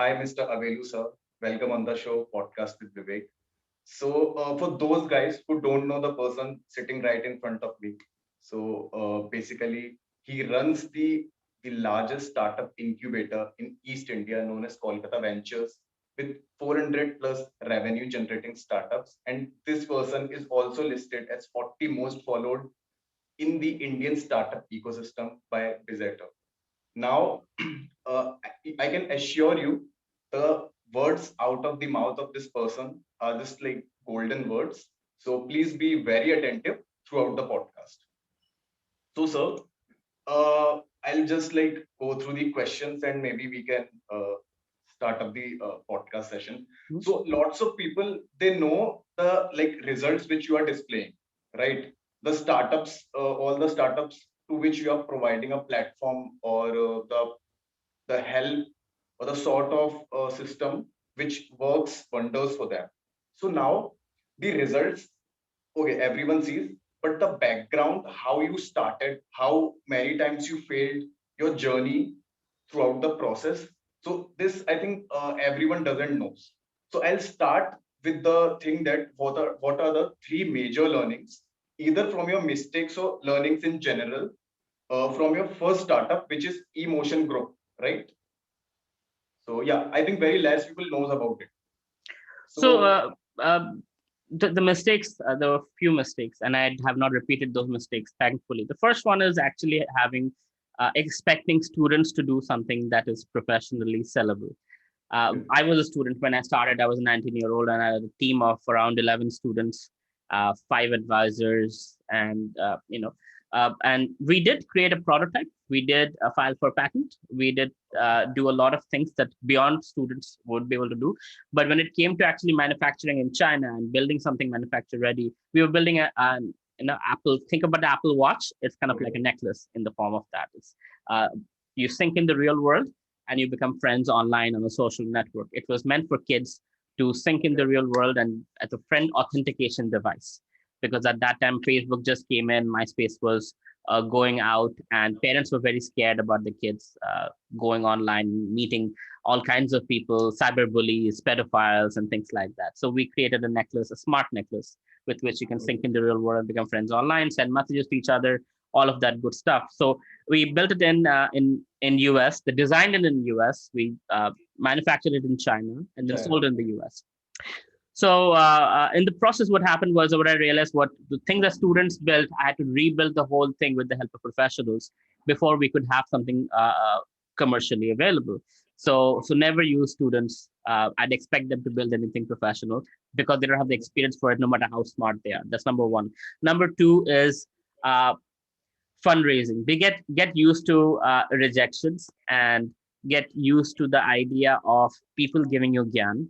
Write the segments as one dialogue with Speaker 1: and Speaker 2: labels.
Speaker 1: Hi, Mr. Avelu, sir. Welcome on the show, Podcast with Vivek. So, for those guys who don't know the person sitting right in front of me, basically, he runs the largest startup incubator in East India known as Kolkata Ventures with 400 plus revenue generating startups. And this person is also listed as 40 most followed in the Indian startup ecosystem by Bizetter. Now, I can assure you the words out of the mouth of this person are just like golden words. So please be very attentive throughout the podcast. So, sir, I'll just like go through the questions and maybe we can start up the podcast session. So, lots of people they know the like results which you are displaying, right? The startups, all the startups to which you are providing a platform or the help or the sort of system which works wonders for them. So now the results, okay, everyone sees, but the background, how you started, how many times you failed, your journey throughout the process. So this, I think, everyone doesn't know. So I'll start with the thing that what are the three major learnings, either from your mistakes or learnings in general, from your first startup, which is Emotion Group, right? So yeah, I think very less people knows about it.
Speaker 2: So
Speaker 1: So
Speaker 2: the mistakes, there were few mistakes, and I have not repeated those mistakes, thankfully. The first one is actually having expecting students to do something that is professionally sellable. I was a student when I started. I was a 19-year-old, and I had a team of around 11 students, five advisors, and we did create a prototype. We did file for patent. We did do a lot of things that beyond students would be able to do. But when it came to actually manufacturing in China and building something manufacturer ready, we were building Apple. Think about the Apple Watch. It's kind of
Speaker 1: okay,
Speaker 2: like a necklace in the form of that. It's uh, you sync in the real world and you become friends online on a social network. It was meant for kids to sync in the real world and as a friend authentication device. Because at that time, Facebook just came in, MySpace was going out, and parents were very scared about the kids going online, meeting all kinds of people, cyberbullies, pedophiles, and things like that. So we created a necklace, a smart necklace, with which you can sync in the real world and become friends online, send messages to each other, all of that good stuff. So we built it in US. The designed it in US. We manufactured it in China and then
Speaker 1: China.
Speaker 2: sold in the US. So in the process, what happened was what I realized what the things that students built, I had to rebuild the whole thing with the help of professionals before we could have something commercially available. So never use students. I'd expect them to build anything professional because they don't have the experience for it, no matter how smart they are. That's number one. Number two is uh, fundraising. We get used to rejections and get used to the idea of people giving you gyan.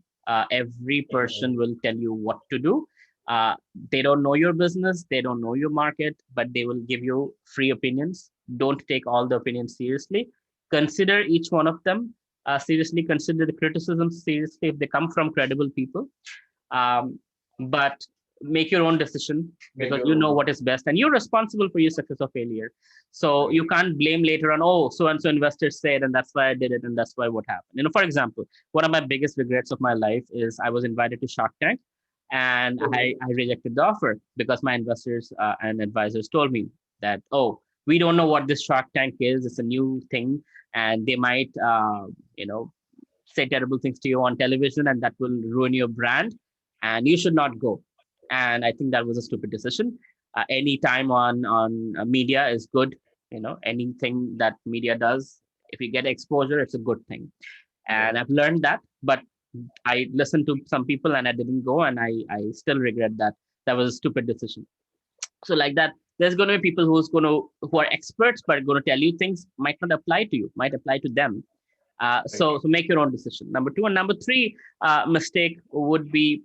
Speaker 2: Every person will tell you what to do. uh, they don't know your business, they don't know your market, but they will give you free opinions. Don't take all the opinions seriously. Consider each one of them seriously. Consider the criticisms seriously if they come from credible people. But make your own decision
Speaker 1: Make
Speaker 2: because
Speaker 1: your
Speaker 2: you know
Speaker 1: own.
Speaker 2: what is best and you're responsible for your success or failure. So you can't blame later on, oh, so and so investors said and that's why I did it and that's why what happened. For example, one of my biggest regrets of my life is I was invited to Shark Tank and
Speaker 1: Okay.
Speaker 2: I rejected the offer because my investors and advisors told me that, oh, we don't know what this Shark Tank is. It's a new thing and they might you know say terrible things to you on television and that will ruin your brand and you should not go. And I think that was a stupid decision. Any time on media is good. Anything that media does, if you get exposure, it's a good thing.
Speaker 1: Yeah.
Speaker 2: And I've learned that, but I listened to some people and I didn't go, and I still regret that. That was a stupid decision. So like that, there's going to be people who are experts but going to tell you things might not apply to you, might apply to them.
Speaker 1: Right.
Speaker 2: So make your own decision. Number two. And number three mistake would be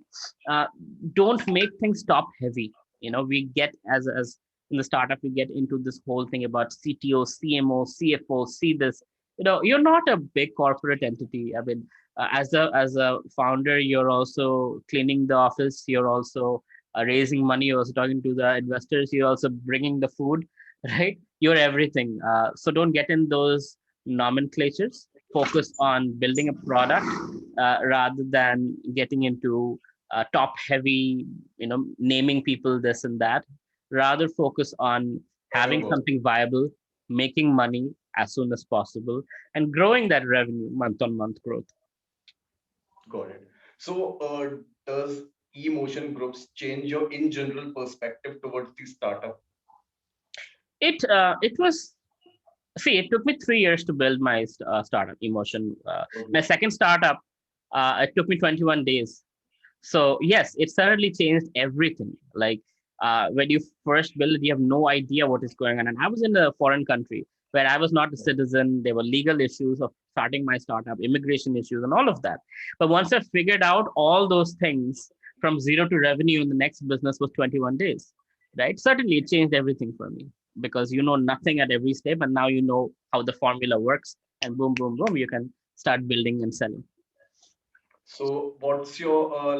Speaker 2: uh, don't make things top heavy. We get as in the startup, we get into this whole thing about CTO, CMO, CFO, see this. You're not a big corporate entity. I mean, as a founder, you're also cleaning the office. You're also raising money. You're also talking to the investors. You're also bringing the food, right? You're everything. So don't get in those nomenclatures. focus on building a product rather than getting into top heavy, naming people this and that. Rather focus on
Speaker 1: On your
Speaker 2: having
Speaker 1: work.
Speaker 2: something viable, making money as soon as possible, and growing that revenue month on month growth.
Speaker 1: Got it. So, does emotion groups change your in general perspective towards the startup?
Speaker 2: It was, see, it took me 3 years to build my startup Emotion. My
Speaker 1: Okay.
Speaker 2: second startup, it took me 21 days. So yes, it certainly changed everything. Like when you first build it, you have no idea what is going on. And I was in a foreign country where I was not a citizen. There were legal issues of starting my startup, immigration issues, and all of that. But once I figured out all those things, from zero to revenue in the next business was 21 days, right? Certainly, it changed everything for me because you know nothing at every step, and now you know how the formula works, and boom, boom, boom, you can start building and selling.
Speaker 1: So, what's your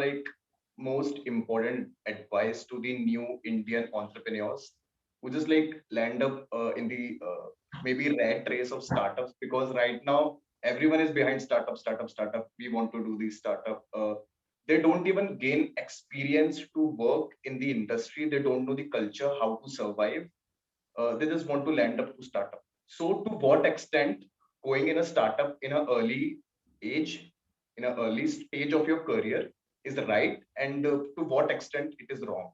Speaker 1: most important advice to the new Indian entrepreneurs who just like land up in the maybe rat race of startups? Because right now everyone is behind startup, startup, startup. We want to do the startup. They don't even gain experience to work in the industry. They don't know the culture, how to survive. They just want to land up to startup. So, to what extent going in a startup in an early age, in an early stage of your career, is right, and to what extent it is wrong?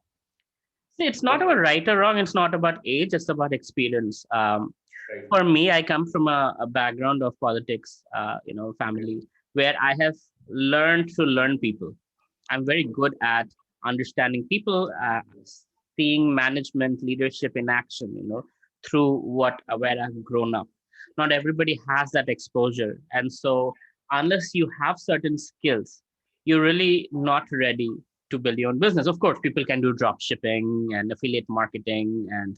Speaker 2: See, it's not
Speaker 1: What
Speaker 2: about right or wrong. It's not about age. It's about experience.
Speaker 1: right?
Speaker 2: For me, I come from a background of politics,
Speaker 1: Okay,
Speaker 2: family, where I have learned to learn people. I'm very good at understanding people, seeing management, leadership in action, through where I've grown up. Not everybody has that exposure. And so, unless you have certain skills, you're really not ready to build your own business. Of course, people can do drop shipping and affiliate marketing and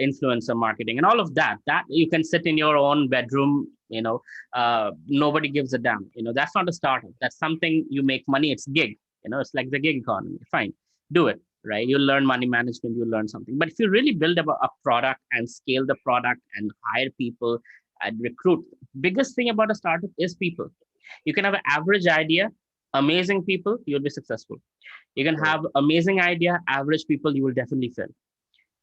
Speaker 2: influencer marketing and all of that. That you can sit in your own bedroom, nobody gives a damn. That's not a startup. That's something you make money. It's gig. It's like the gig economy. Fine, do it. Right, you learn money management, you learn something. But if you really build a product and scale the product and hire people and recruit, biggest thing about a startup is people. You can have an average idea, amazing people, you'll be successful. You can
Speaker 1: right.
Speaker 2: have amazing idea, average people, you will definitely fail.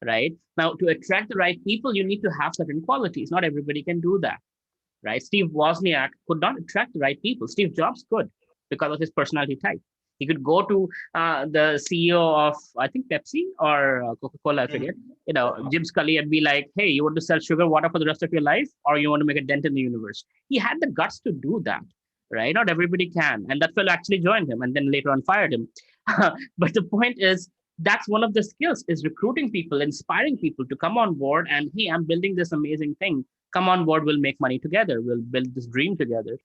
Speaker 2: Right now, to attract the right people, you need to have certain qualities. Not everybody can do that. Right, Steve Wozniak could not attract the right people. Steve Jobs could, because of his personality type. He could go to the CEO of, I think, Pepsi or Coca-Cola, I forget,
Speaker 1: Mhm.
Speaker 2: Jim Scully, and be like, hey, you want to sell sugar water for the rest of your life, or you want to make a dent in the universe? He had the guts to do that. Right, not everybody can. And that fellow actually joined him and then later on fired him. But the point is, that's one of the skills, is recruiting people, inspiring people to come on board and, hey, I'm building this amazing thing, come on board, we'll make money together, we'll build this dream together.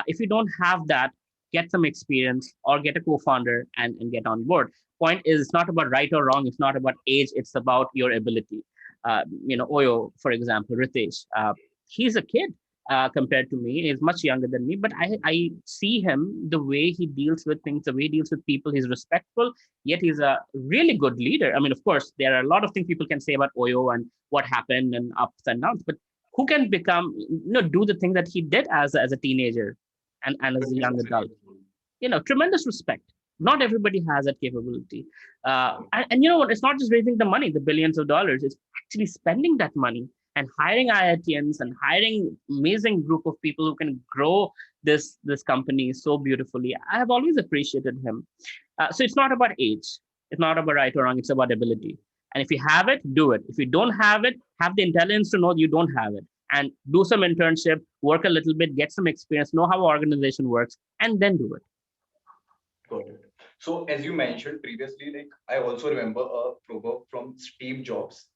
Speaker 2: If you don't have that, get some experience or get a co-founder and get on board. Point is, it's not about right or wrong, it's not about age, it's about your ability. Oyo, for example, Ritesh, he's a kid compared to me. He's much younger than me, but I see him, the way he deals with things, the way he deals with people. He's respectful, yet he's a really good leader. I mean, of course, there are a lot of things people can say about Oyo and what happened and ups and downs, but who can become, do the thing that he did as a teenager and as a young adult? Tremendous respect. Not everybody has that capability. And you know what? It's not just raising the money, the billions of dollars. It's actually spending that money and hiring IITians and hiring amazing group of people who can grow this company so beautifully. I have always appreciated him. So it's not about age. It's not about right or wrong. It's about ability. And if you have it, do it. If you don't have it, have the intelligence to know you don't have it, and do some internship, work a little bit, get some experience, know how organization works, and then do it.
Speaker 1: Got it. So, as you mentioned previously, like I also remember a proverb from Steve Jobs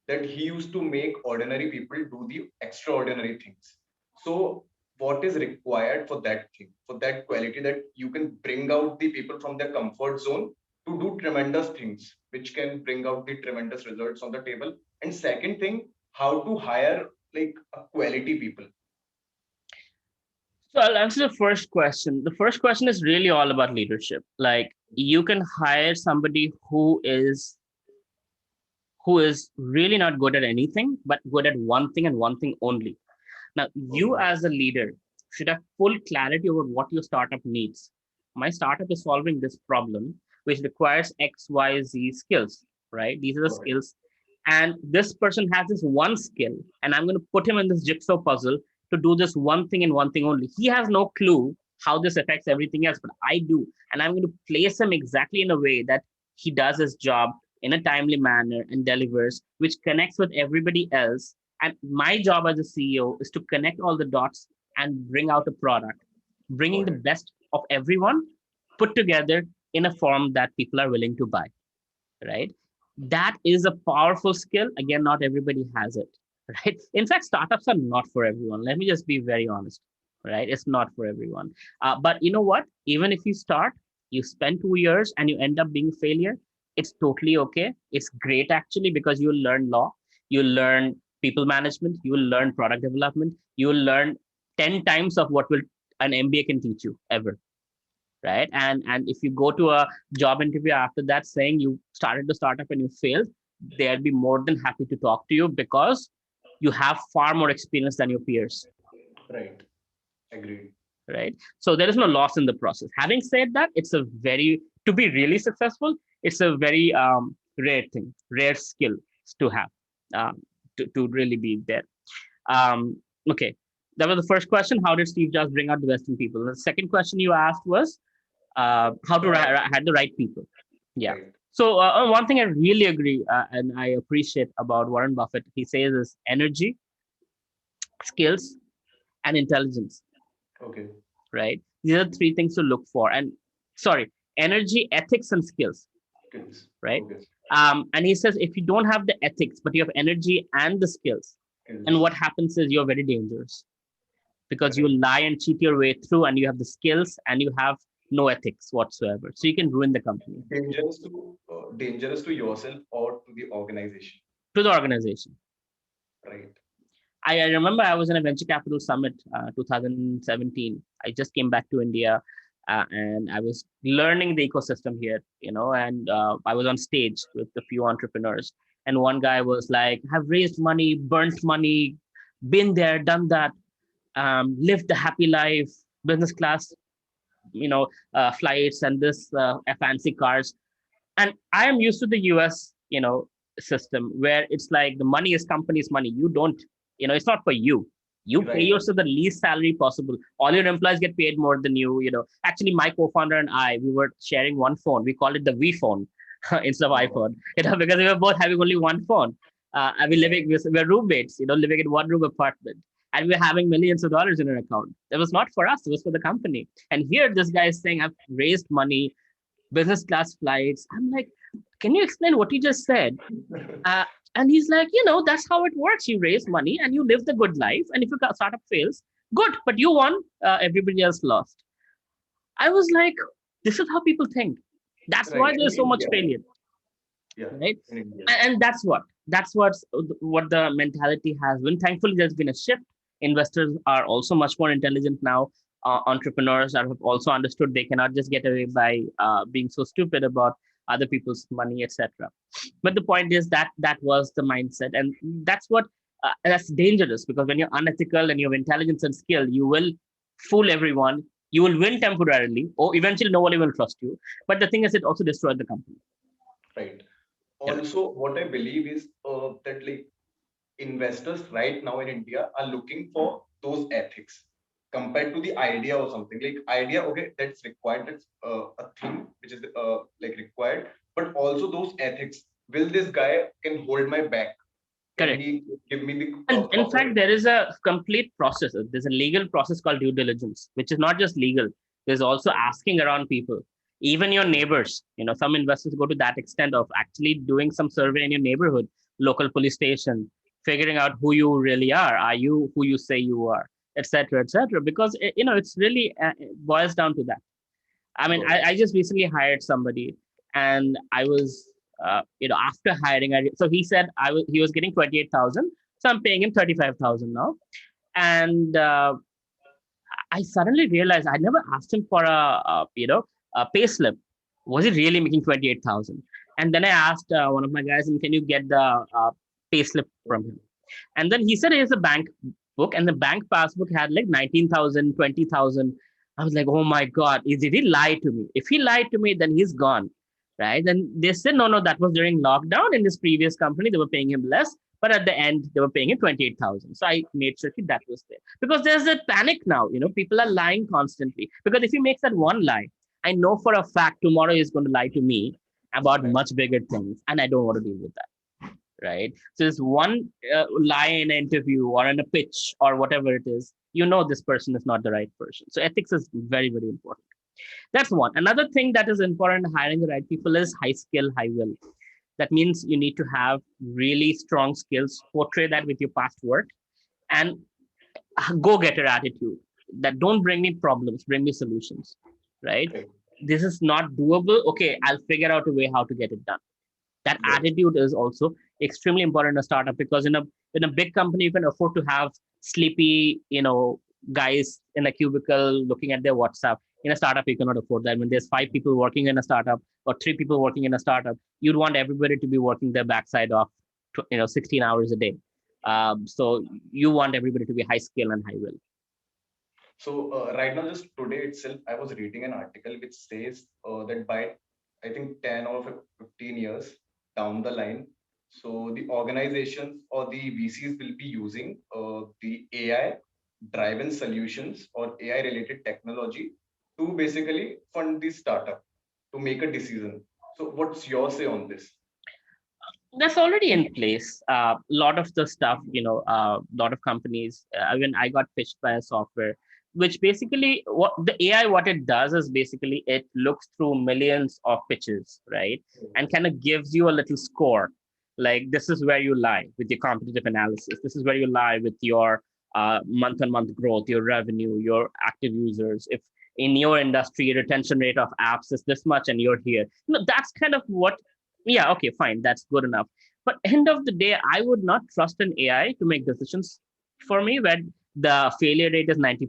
Speaker 1: that he used to make ordinary people do the extraordinary things. So, what is required for that thing, for that quality that you can bring out the people from their comfort zone to do tremendous things, which can bring out the tremendous results on the table? And second thing, how to hire like a quality people.
Speaker 2: So I'll answer the first question. The first question is really all about leadership. Like, you can hire somebody who is really not good at anything, but good at one thing and one thing only. Now, you
Speaker 1: Okay.
Speaker 2: as a leader, should have full clarity over what your startup needs. My startup is solving this problem, which requires X, Y, Z skills, right? These are the
Speaker 1: Got it.
Speaker 2: skills. And this person has this one skill, and I'm going to put him in this jigsaw puzzle to do this one thing and one thing only. He has no clue how this affects everything else, but I do. And I'm going to place him exactly in a way that he does his job in a timely manner and delivers, which connects with everybody else. And my job as a CEO is to connect all the dots and bring out a product, bringing
Speaker 1: Got
Speaker 2: the
Speaker 1: it.
Speaker 2: best of everyone put together in a form that people are willing to buy, right? That is a powerful skill. Again, not everybody has it, right? In fact, startups are not for everyone. Let me just be very honest, right? It's not for everyone. But you know what? Even if you start, you spend 2 years and you end up being a failure, it's totally okay. It's great actually, because you'll learn law, you'll learn people management, you will learn product development, you will learn 10 times of what will an MBA can teach you ever, right? And if you go to a job interview after that saying you started the startup and you failed, they'll be more than happy to talk to you because you have far more experience than your peers,
Speaker 1: Right. Agreed.
Speaker 2: right? So there is no loss in the process. Having said that, it's a very, to be really successful, it's a very rare thing, rare skill to have, to really be there. um, okay, that was the first question. How did Steve Jobs bring out the best in people? The second question you asked was how to
Speaker 1: Uh,
Speaker 2: had the right people. Yeah.
Speaker 1: right.
Speaker 2: So one thing I really agree and I appreciate about Warren Buffett, he says is energy, skills, and intelligence.
Speaker 1: Okay.
Speaker 2: Right? These are three things to look for. And sorry, energy, ethics, and skills.
Speaker 1: Skills.
Speaker 2: Right?
Speaker 1: Okay.
Speaker 2: And he says if you don't have the ethics but you have energy and the skills, and
Speaker 1: Skills.
Speaker 2: what happens is you're very dangerous because you
Speaker 1: Correct.
Speaker 2: lie and cheat your way through, and you have the skills and you have no ethics whatsoever. So you can ruin the company
Speaker 1: Dangerous to yourself or to the organization.
Speaker 2: to the organization.
Speaker 1: Right.
Speaker 2: I remember I was in a venture capital summit 2017. I just came back to India and I was learning the ecosystem here, and I was on stage with a few entrepreneurs. And one guy was like, have raised money, burnt money, been there, done that, lived a happy life, business class, flights and this fancy cars. And I am used to the US, system where it's like the money is company's money. You don't, it's not for you. You pay
Speaker 1: Right.
Speaker 2: yourself the least salary possible. All your employees get paid more than you. Actually, my co-founder and I, we were sharing one phone. We called it the V phone instead of
Speaker 1: Wow.
Speaker 2: iPhone, because we were both having only one phone. And we're roommates, living in one room apartment. And we're having millions of dollars in our account. It was not for us, it was for the company. And here this guy is saying, I've raised money, business class flights. I'm like, can you explain what you just said? Uh, and he's like, that's how it works. You raise money and you live the good life. And if your startup fails, good, but you won, everybody else lost. I was like, this is how people think. That's why
Speaker 1: Right. In
Speaker 2: there's so much
Speaker 1: India.
Speaker 2: failure,
Speaker 1: Yeah.
Speaker 2: right?
Speaker 1: In India.
Speaker 2: And that's what the mentality has been. Thankfully, there's been a shift. Investors are also much more intelligent now. Entrepreneurs have also understood they cannot just get away by being so stupid about other people's money, etc. But the point is that was the mindset, and that's dangerous, because when you're unethical and you have intelligence and skill, you will fool everyone. You will win temporarily, or eventually nobody will trust you. But the thing is, it also destroyed the company.
Speaker 1: Right.
Speaker 2: Correct.
Speaker 1: Also, what I believe is that like investors right now in India are looking for those ethics compared to the idea or something. Like idea, okay, that's required. That's a thing which is like required, but also those ethics. Will this guy can hold my back? Can
Speaker 2: Correct.
Speaker 1: he give me the
Speaker 2: And in
Speaker 1: proper?
Speaker 2: fact, there is a complete process. There's a legal process called due diligence, which is not just legal. There's also asking around people, even your neighbors. Some investors go to that extent of actually doing some survey in your neighborhood, local police station, figuring out who you really are. Are you who you say you are, etc., etc. Because it's really it boils down to that. I mean,
Speaker 1: Got it.
Speaker 2: I just recently hired somebody, and I was, after hiring, so he said he was getting 28,000, so I'm paying him 35,000 now, and I suddenly realized I never asked him for a pay slip. Was he really making 28,000? And then I asked one of my guys, "And can you get the pay slip from him?" And then he said he has a bank passbook, and the bank passbook had like 19,000, 20,000. I was like, oh my God, did he lie to me? If he lied to me, then he's gone. Right. Then they said, no, no, that was during lockdown in this previous company. They were paying him less. But at the end, they were paying him 28,000. So I made sure that was there. Because there's a panic now. People are lying constantly. Because if he makes that one lie, I know for a fact tomorrow he's going to lie to me about
Speaker 1: Right.
Speaker 2: much bigger things. And I don't want to deal with that. Right. So this one lie in an interview or in a pitch or whatever it is, this person is not the right person. So ethics is very, very important. That's one. Another thing that is important in hiring the right people is high skill, high will. That means you need to have really strong skills, portray that with your past work, and go getter attitude. That don't bring me problems, bring me solutions. Right?
Speaker 1: Right.
Speaker 2: This is not doable. Okay, I'll figure out a way how to get it done. That
Speaker 1: Right.
Speaker 2: attitude is also extremely important in a startup, because in a big company you can afford to have sleepy guys in a cubicle looking at their WhatsApp. In a startup you cannot afford that. When there's 5 people working in a startup or 3 people working in a startup, you'd want everybody to be working their backside off 16 hours a day. So you want everybody to be high skill and high will.
Speaker 1: So right now, just today itself, I was reading an article which says that by I think 10 or 15 years down the line, so the organizations or the VCs will be using the AI driven solutions or AI related technology to basically fund the startup to make a decision. So what's your say on this?
Speaker 2: That's already in place. A lot of the stuff, a lot of companies, even I got pitched by a software, which basically what the AI, what it does is basically it looks through millions of pitches, right? And kind of gives you a little score. Like, this is where you lie with your competitive analysis. This is where you lie with your month on month growth, your revenue, your active users. If in your industry, retention rate of apps is this much and you're here. That's kind of what, yeah, okay, fine, that's good enough. But end of the day, I would not trust an AI to make decisions for me where the failure rate is 90%,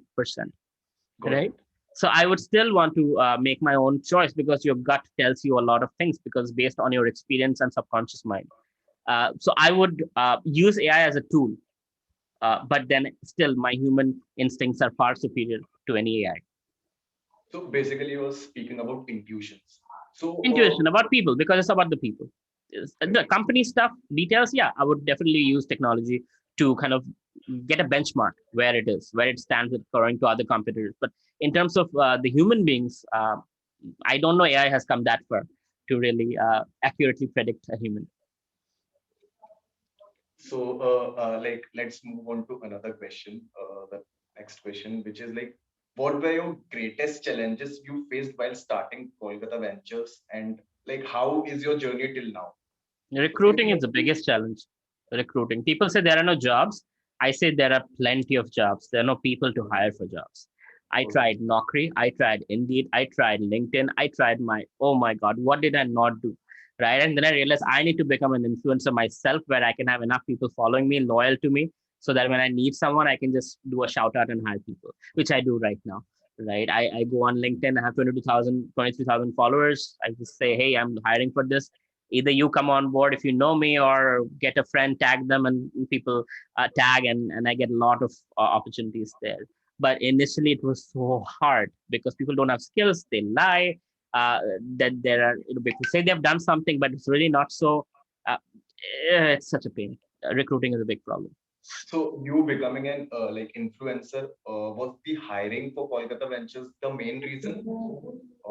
Speaker 1: Got
Speaker 2: right?
Speaker 1: it.
Speaker 2: So I would still want to make my own choice, because your gut tells you a lot of things, because based on your experience and subconscious mind. So I would use AI as a tool, but then still my human instincts are far superior to any AI.
Speaker 1: So basically, you were speaking about intuitions.
Speaker 2: Intuition
Speaker 1: So
Speaker 2: about people, because it's about the people. The
Speaker 1: correct.
Speaker 2: company stuff details, yeah, I would definitely use technology to kind of get a benchmark where it stands according to other competitors. But in terms of the human beings, I don't know AI has come that far to really accurately predict a human.
Speaker 1: So, like, let's move on to another question. The next question, which is like, what were your greatest challenges you faced while starting Kolkata Ventures, and like, how is your journey till now? So, if
Speaker 2: Recruiting
Speaker 1: you
Speaker 2: is
Speaker 1: have
Speaker 2: the
Speaker 1: to,
Speaker 2: biggest challenge. Recruiting. People say there are no jobs. I say there are plenty of jobs. There are no people to hire for jobs. I
Speaker 1: okay,
Speaker 2: tried Naukri. I tried Indeed. I tried LinkedIn. I tried oh my God, what did I not do? Right. And then I realized I need to become an influencer myself, where I can have enough people following me, loyal to me, so that when I need someone, I can just do a shout out and hire people, which I do right now. Right. I go on LinkedIn. I have 22,000, 23,000 followers. I just say, hey, I'm hiring for this. Either you come on board if you know me, or get a friend, tag them, and people tag, and I get a lot of opportunities there. But initially it was so hard, because people don't have skills, they lie, that there are people say they've done something, but it's really not so. uh, it's such a pain. Recruiting is a big problem.
Speaker 1: so you becoming an like influencer, was the hiring for Kolkata Ventures the main reason,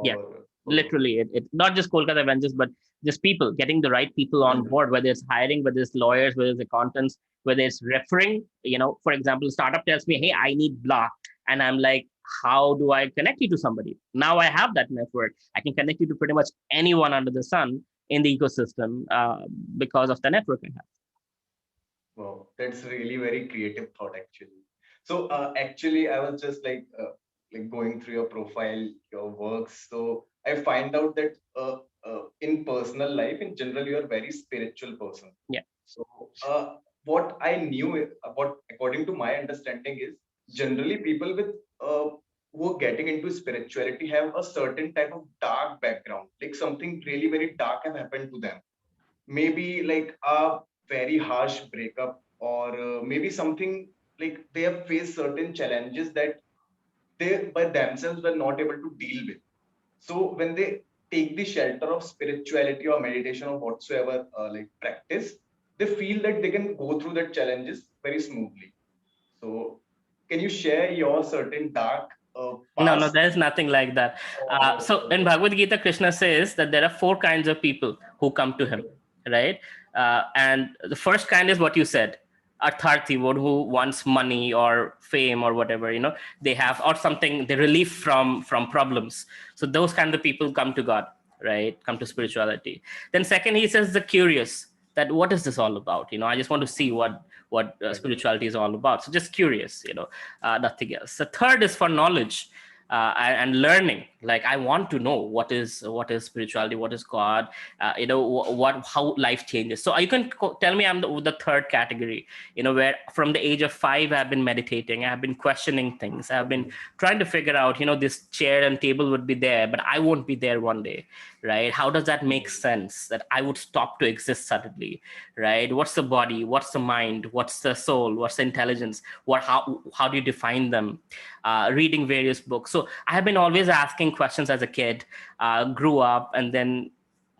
Speaker 2: Yeah,
Speaker 1: or okay,
Speaker 2: literally, it not just Kolkata Avengers, but just people, getting the right people on board, whether it's hiring, whether it's lawyers, whether it's accountants, whether it's referring. For example, startup tells me, hey, I need blah, and I'm like, how do I connect you to somebody? Now I have that network. I can connect you to pretty much anyone under the sun in the ecosystem, because of the network I have.
Speaker 1: wow, that's really very creative thought actually. So actually, I was just like going through your profile, your works. So I find out that in personal life, in general, you are a very spiritual person.
Speaker 2: Yeah.
Speaker 1: So what I knew, what according to my understanding is generally people with who are getting into spirituality have a certain type of dark background, like something really very dark has happened to them, maybe like a very harsh breakup, or maybe something like they have faced certain challenges that they by themselves were not able to deal with. So when they take the shelter of spirituality or meditation or whatsoever like practice, they feel that they can go through that challenges very smoothly. So can you share your certain dark
Speaker 2: No, no,
Speaker 1: past?
Speaker 2: there's nothing like that. So in Bhagavad Gita, Krishna says that there are four kinds of people who come to him, right? And the first kind is what you said, Artharthi, one who wants money or fame or whatever, they have, or something, the relief from problems. So those kind of people come to God, right? Come to spirituality. Then second, he says the curious, that what is this all about? I just want to see what spirituality is all about. So just curious, nothing else. The third is for knowledge, and learning. Like I want to know what is spirituality, what is God, what how life changes. So you can tell me I'm the third category, where from the age of 5 I've been meditating, I've been questioning things, I've been trying to figure out, this chair and table would be there, but I won't be there one day, right? How does that make sense that I would stop to exist suddenly, right? What's the body, what's the mind, what's the soul, what's the intelligence, how do you define them? Reading various books. So I have been always asking questions as a kid, grew up, and then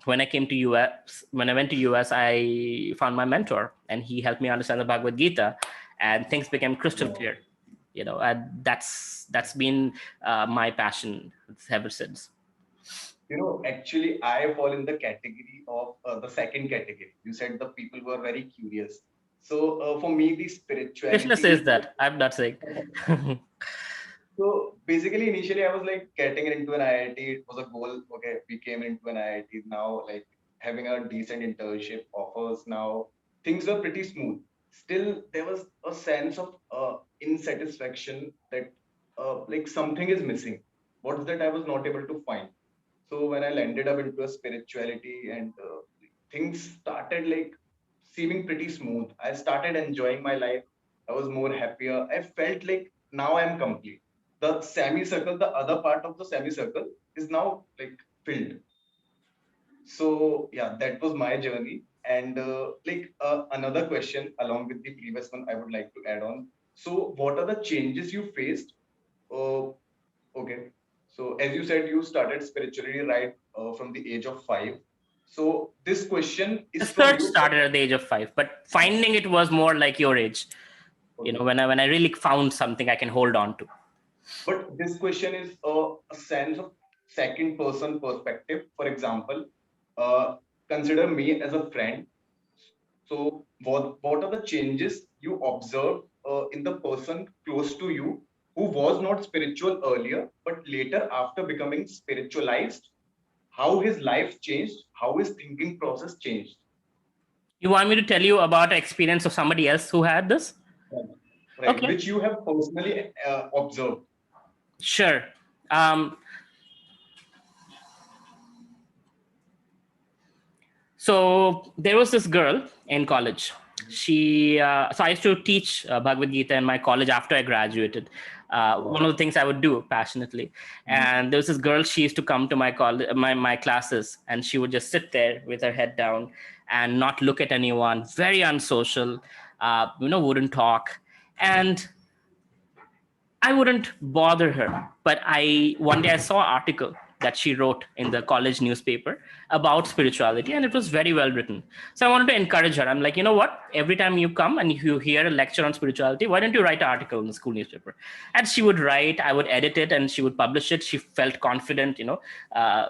Speaker 2: when I went to US, I found my mentor, and he helped me understand the Bhagavad Gita, and things became crystal clear. And that's been my passion ever since.
Speaker 1: Actually, I fall in the category of the second category. You said the people who are very curious. So for me, the
Speaker 2: Krishna
Speaker 1: spirituality
Speaker 2: says
Speaker 1: is
Speaker 2: that. I'm not saying.
Speaker 1: so basically initially I was like getting into an IIT. It was a goal. Okay, we came into an IIT now, like having a decent internship offers now. Things were pretty smooth. Still, there was a sense of insatisfaction that like something is missing. What's that I was not able to find? So when I landed up into a spirituality and things started like seeming pretty smooth. I started enjoying my life. I was more happier. I felt like now I'm complete. The semicircle, the other part of the semicircle is now like filled. So yeah, that was my journey. And like another question along with the previous one, I would like to add on. So what are the changes you faced? Uh, Okay. So as you said, you started spirituality right from the age of 5. So this question
Speaker 2: The
Speaker 1: is from
Speaker 2: search
Speaker 1: you.
Speaker 2: started at the age of 5, but finding it was more like your age.
Speaker 1: Okay.
Speaker 2: When I really found something I can hold on to.
Speaker 1: But this question is a sense of second person perspective. For example, uh, consider me as a friend. So what are the changes you observed in the person close to you who was not spiritual earlier, but later after becoming spiritualized, how his life changed, how his thinking process changed?
Speaker 2: You want me to tell you about an experience of somebody else who had this?
Speaker 1: Right,
Speaker 2: Okay,
Speaker 1: which you have personally observed.
Speaker 2: sure. Um, so there was this girl in college. So I used to teach Bhagavad Gita in my college after I graduated. One of
Speaker 1: Wow.
Speaker 2: the things I would do passionately.
Speaker 1: Mhm.
Speaker 2: And there was this girl. She used to come to my college, my classes, and she would just sit there with her head down and not look at anyone. Very unsocial. Wouldn't talk. And I wouldn't bother her. But one day I saw an article that she wrote in the college newspaper about spirituality, and it was very well written. So I wanted to encourage her. I'm like, you know what? Every time you come and you hear a lecture on spirituality, why don't you write an article in the school newspaper? And she would write, I would edit it, and she would publish it. She felt confident, uh,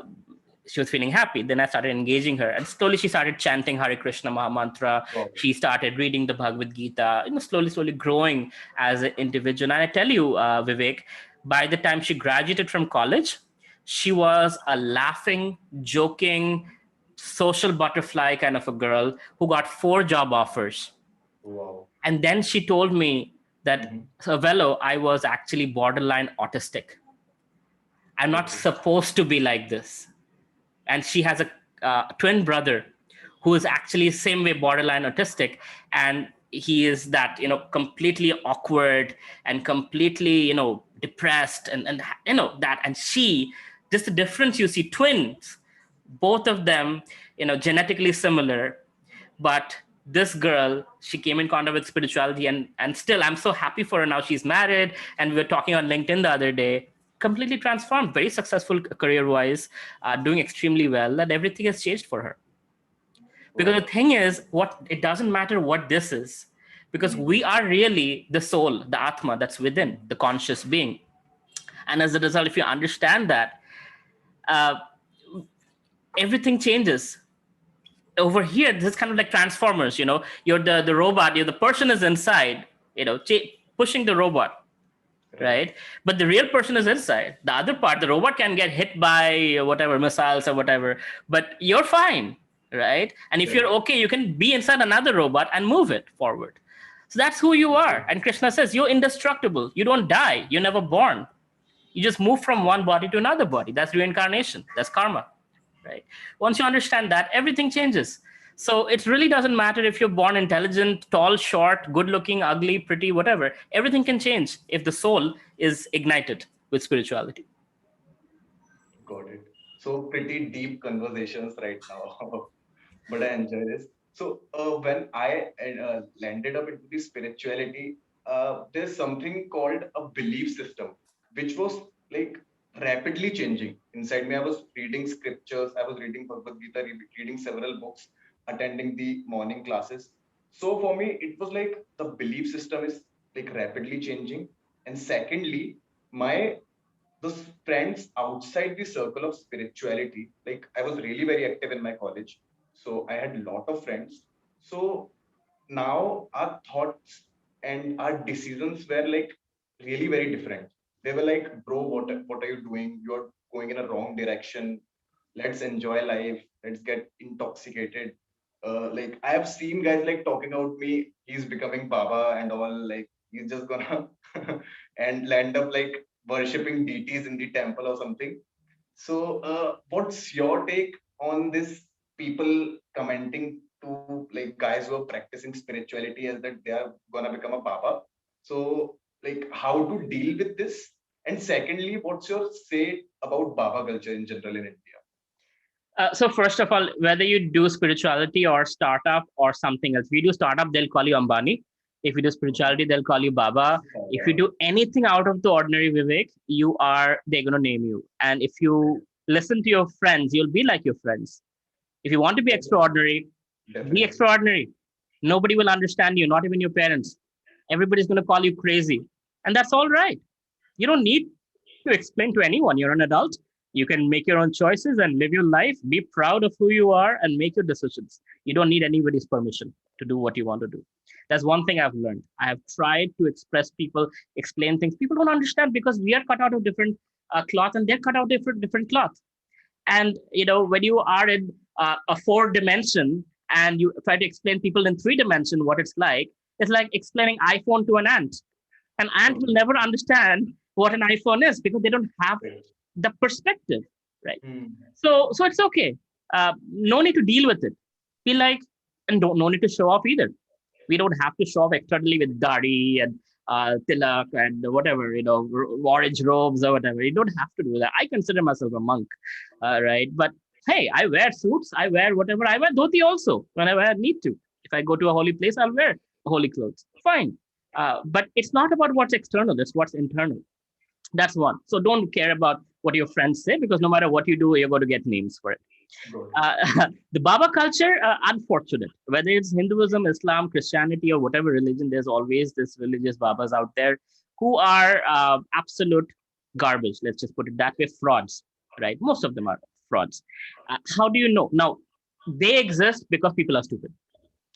Speaker 2: she was feeling happy. Then I started engaging her, and slowly she started chanting Hare Krishna Maha Mantra.
Speaker 1: Wow.
Speaker 2: She started reading the Bhagavad Gita, slowly growing as an individual. And I tell you, Vivek, by the time she graduated from college, she was a laughing, joking, social butterfly kind of a girl who got 4 job offers.
Speaker 1: Wow.
Speaker 2: And then she told me that,
Speaker 1: Mhm.
Speaker 2: Velo, I was actually borderline autistic. I'm not
Speaker 1: Okay.
Speaker 2: supposed to be like this. And she has a twin brother who is actually same way borderline autistic, and he is that completely awkward and completely depressed, and that. And she, just the difference, you see twins, both of them genetically similar, but this girl, she came in contact with spirituality, and still I'm so happy for her now. She's married, and we were talking on LinkedIn the other day. Completely transformed, very successful career-wise, doing extremely well. That everything has changed for her. Because the
Speaker 1: Wow.
Speaker 2: thing is, what it doesn't matter what this is, because we are really the soul, the Atma that's within, the conscious being. And as a result, if you understand that, uh, everything changes. Over here, this is kind of like Transformers. You're the robot. The person is inside. Pushing the robot,
Speaker 1: Right.
Speaker 2: right? But the real person is inside. The other part, the robot can get hit by whatever missiles or whatever, but you're fine, right? And if you're
Speaker 1: Right.
Speaker 2: okay, you can be inside another robot and move it forward. So that's who you are. And Krishna says you're indestructible. You don't die. You're never born. You just move from one body to another body. That's reincarnation. That's karma, right? Once you understand that, everything changes. So it really doesn't matter if you're born intelligent, tall, short, good looking, ugly, pretty, whatever. Everything can change if the soul is ignited with spirituality.
Speaker 1: Got it. So pretty deep conversations right now, but I enjoy this. So when I landed up into the spirituality, there's something called a belief system, which was like rapidly changing inside me. I was reading scriptures, I was reading Bhagavad Gita, reading several books, attending the morning classes. So for me, it was like the belief system is like rapidly changing. And secondly, my those friends outside the circle of spirituality, like I was really very active in my college, so I had a lot of friends. So now our thoughts and our decisions were like really very different. They were like, bro, what are you doing? You're going in a wrong direction. Let's enjoy life, let's get intoxicated. Like I have seen guys like talking about me, he's becoming baba and all, like he's just gonna and land up like worshipping deities in the temple or something. So what's your take on this, people commenting to like guys who are practicing spirituality as that they are gonna become a baba? So like how to deal with this? And secondly, what's your say about baba culture in general in India?
Speaker 2: So first of all, whether you do spirituality or startup or something else, if you do startup, they'll call you Ambani. If you do spirituality, they'll call you Baba. If you do anything out of the ordinary, Vivek, they're gonna name you. And if you listen to your friends, you'll be like your friends. If you want to be extraordinary, be
Speaker 1: Definitely.
Speaker 2: extraordinary. Nobody will understand you, not even your parents. Everybody's gonna call you crazy, and that's all right. You don't need to explain to anyone. You're an adult. You can make your own choices and live your life. Be proud of who you are and make your decisions. You don't need anybody's permission to do what you want to do. That's one thing I've learned. I have tried to express people, explain things. People don't understand because we are cut out of different cloth and they're cut out different cloth. And when you are in a 4 dimension and you try to explain people in 3 dimension what it's like explaining iPhone to an ant. An ant
Speaker 1: True.
Speaker 2: will never understand what an iPhone is because they don't have
Speaker 1: Right.
Speaker 2: the perspective, right?
Speaker 1: Hmm.
Speaker 2: So it's okay. No need to deal with it. Feel like, and no need to show off either. We don't have to show off externally with dari and tilak and whatever, orange robes or whatever. You don't have to do that. I consider myself a monk, right? But hey, I wear suits. I wear whatever. I wear dhoti also whenever I need to. If I go to a holy place, I'll wear holy clothes. Fine. But it's not about what's external. It's what's internal. That's one. So don't care about what your friends say because no matter what you do, you're going to get names for it.
Speaker 1: Got it.
Speaker 2: The Baba culture, unfortunate. Whether it's Hinduism, Islam, Christianity, or whatever religion, there's always this religious Babas out there who are absolute garbage. Let's just put it that way, frauds, right? Most of them are frauds. How do you know? Now, they exist because people are stupid,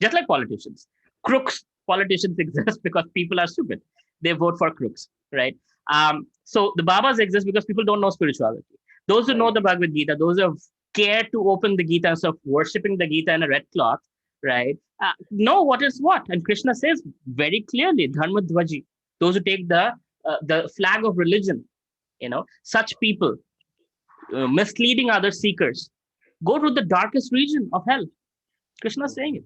Speaker 2: just like politicians. Crooks, politicians exist because people are stupid. They vote for crooks, right? So the Babas exist because people don't know spirituality. Those who know
Speaker 1: Right.
Speaker 2: the Bhagavad Gita, those who have cared to open the Gita instead of worshipping the Gita in a red cloth, right? Know what is what. And Krishna says very clearly, Dharma Dvaji, those who take the flag of religion, such people misleading other seekers, go to the darkest region of hell. Krishna is saying it.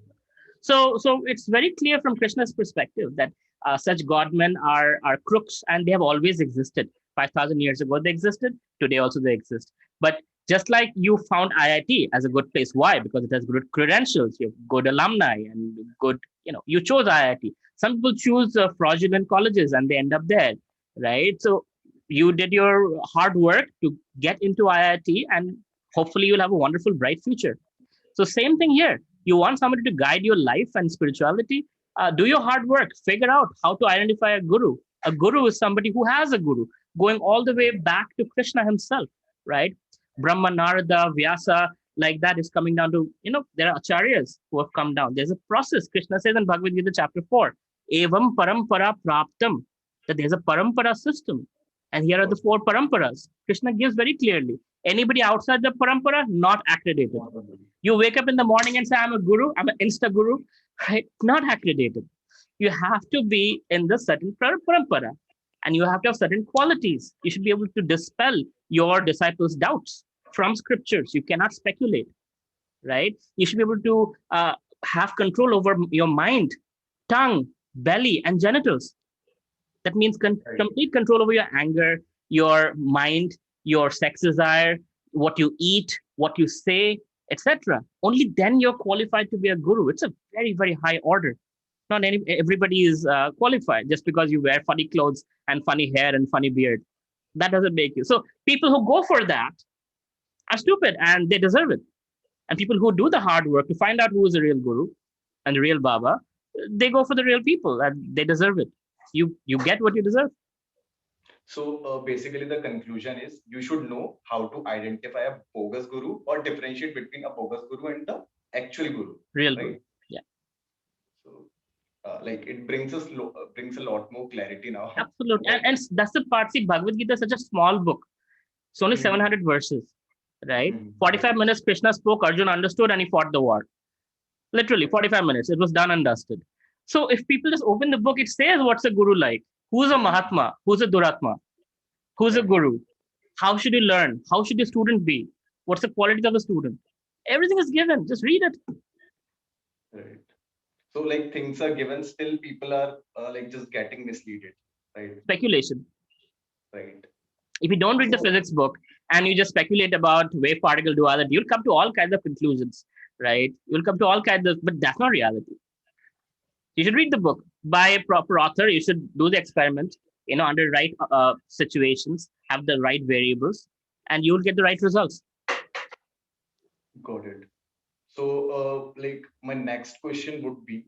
Speaker 2: So it's very clear from Krishna's perspective that such godmen are crooks and they have always existed. 5,000 years ago they existed. Today also they exist. But Just like you found IIT as a good place. Why? Because it has good credentials. You have good alumni and good, you chose IIT. Some people choose fraudulent colleges and they end up there, right? So you did your hard work to get into IIT, and hopefully you'll have a wonderful, bright future. So same thing here. You want somebody to guide your life and spirituality. Do your hard work. Figure out how to identify a guru. A guru is somebody who has a guru, going all the way back to Krishna himself, right? Brahma, Narada, Vyasa, like that is coming down to, there are acharyas who have come down. There's a process. Krishna says in Bhagavad Gita chapter 4, Evam parampara praptam, that there's a parampara system. And here are the 4 paramparas. Krishna gives very clearly. Anybody outside the parampara, not accredited. You wake up in the morning and say, I'm a guru, I'm an insta guru, right? Not accredited. You have to be in the certain parampara, and you have to have certain qualities. You should be able to dispel your disciples' doubts from scriptures. You cannot speculate, right? You should be able to have control over your mind, tongue, belly, and genitals. That means complete control over your anger, your mind, your sex desire, what you eat, what you say, etc. Only then you're qualified to be a guru. It's a very, very high order. Not everybody is qualified just because you wear funny clothes and funny hair and funny beard. That doesn't make you. So people who go for that are stupid and they deserve it. And people who do the hard work to find out who is a real guru and the real Baba, they go for the real people and they deserve it. You get what you deserve.
Speaker 1: So basically, the conclusion is you should know how to identify a bogus guru or differentiate between a bogus guru and the actual guru.
Speaker 2: Real
Speaker 1: right?
Speaker 2: guru. Yeah.
Speaker 1: So like it brings a lot more clarity now.
Speaker 2: Absolutely. And that's the part. See, Bhagavad Gita is such a small book. It's only 700 verses, right? 45 minutes Krishna spoke, Arjuna understood, and he fought the war. Literally 45 minutes. It was done and dusted. So if people just open the book, it says what's a guru like. Who's a Mahatma? Who's a Duratma? Who's a guru? How should you learn? How should your student be? What's the qualities of a student? Everything is given. Just read it.
Speaker 1: Right. So like things are given, still people are like just getting misleaded, right?
Speaker 2: Speculation.
Speaker 1: Right.
Speaker 2: If you don't read the physics book and you just speculate about wave particle duality, you'll come to all kinds of conclusions, right? You'll come to all kinds of, but that's not reality. You should read the book by a proper author. You should do the experiment, under right situations, have the right variables, and you'll get the right results.
Speaker 1: Got it. So like my next question would be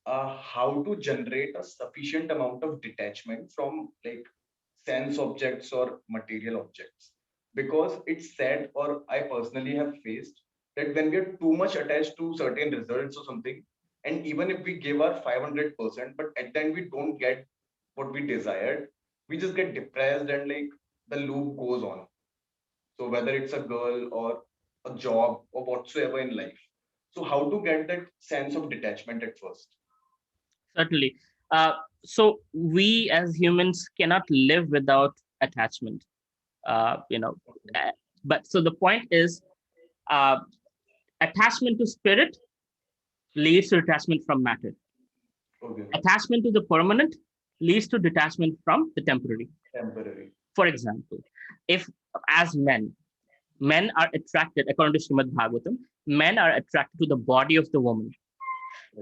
Speaker 1: how to generate a sufficient amount of detachment from like sense objects or material objects, because it's said, or I personally have faced, that when we are too much attached to certain results or something, and even if we give our 500%, but at the end we don't get what we desired, we just get depressed and like the loop goes on. So whether it's a girl or a job or whatsoever in life, so how to get that sense of detachment at first?
Speaker 2: Certainly. So we as humans cannot live without attachment. But so the point is, attachment to spirit leads to detachment from matter.
Speaker 1: Okay.
Speaker 2: Attachment to the permanent leads to detachment from the temporary. For example, if as men are attracted, according to Srimad Bhagavatam, men are attracted to the body of the woman,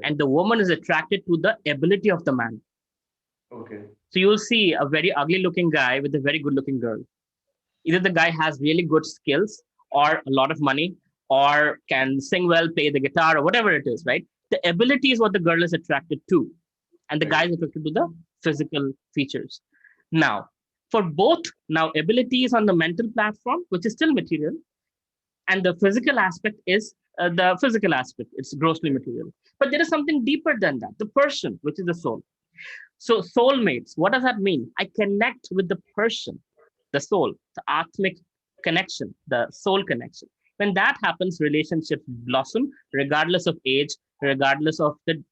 Speaker 2: and the woman is attracted to the ability of the man.
Speaker 1: Okay.
Speaker 2: So you'll see a very ugly looking guy with a very good looking girl. Either the guy has really good skills or a lot of money or can sing well, play the guitar or whatever it is, right? The ability is what the girl is attracted to. And the guy is attracted to the physical features. Now, for both, now ability is on the mental platform, which is still material. And the physical aspect is the physical aspect. It's grossly material. But there is something deeper than that, the person, which is the soul. So soulmates, what does that mean? I connect with the person, the soul, the atmic connection, the soul connection. When that happens, relationships blossom regardless of age, regardless of the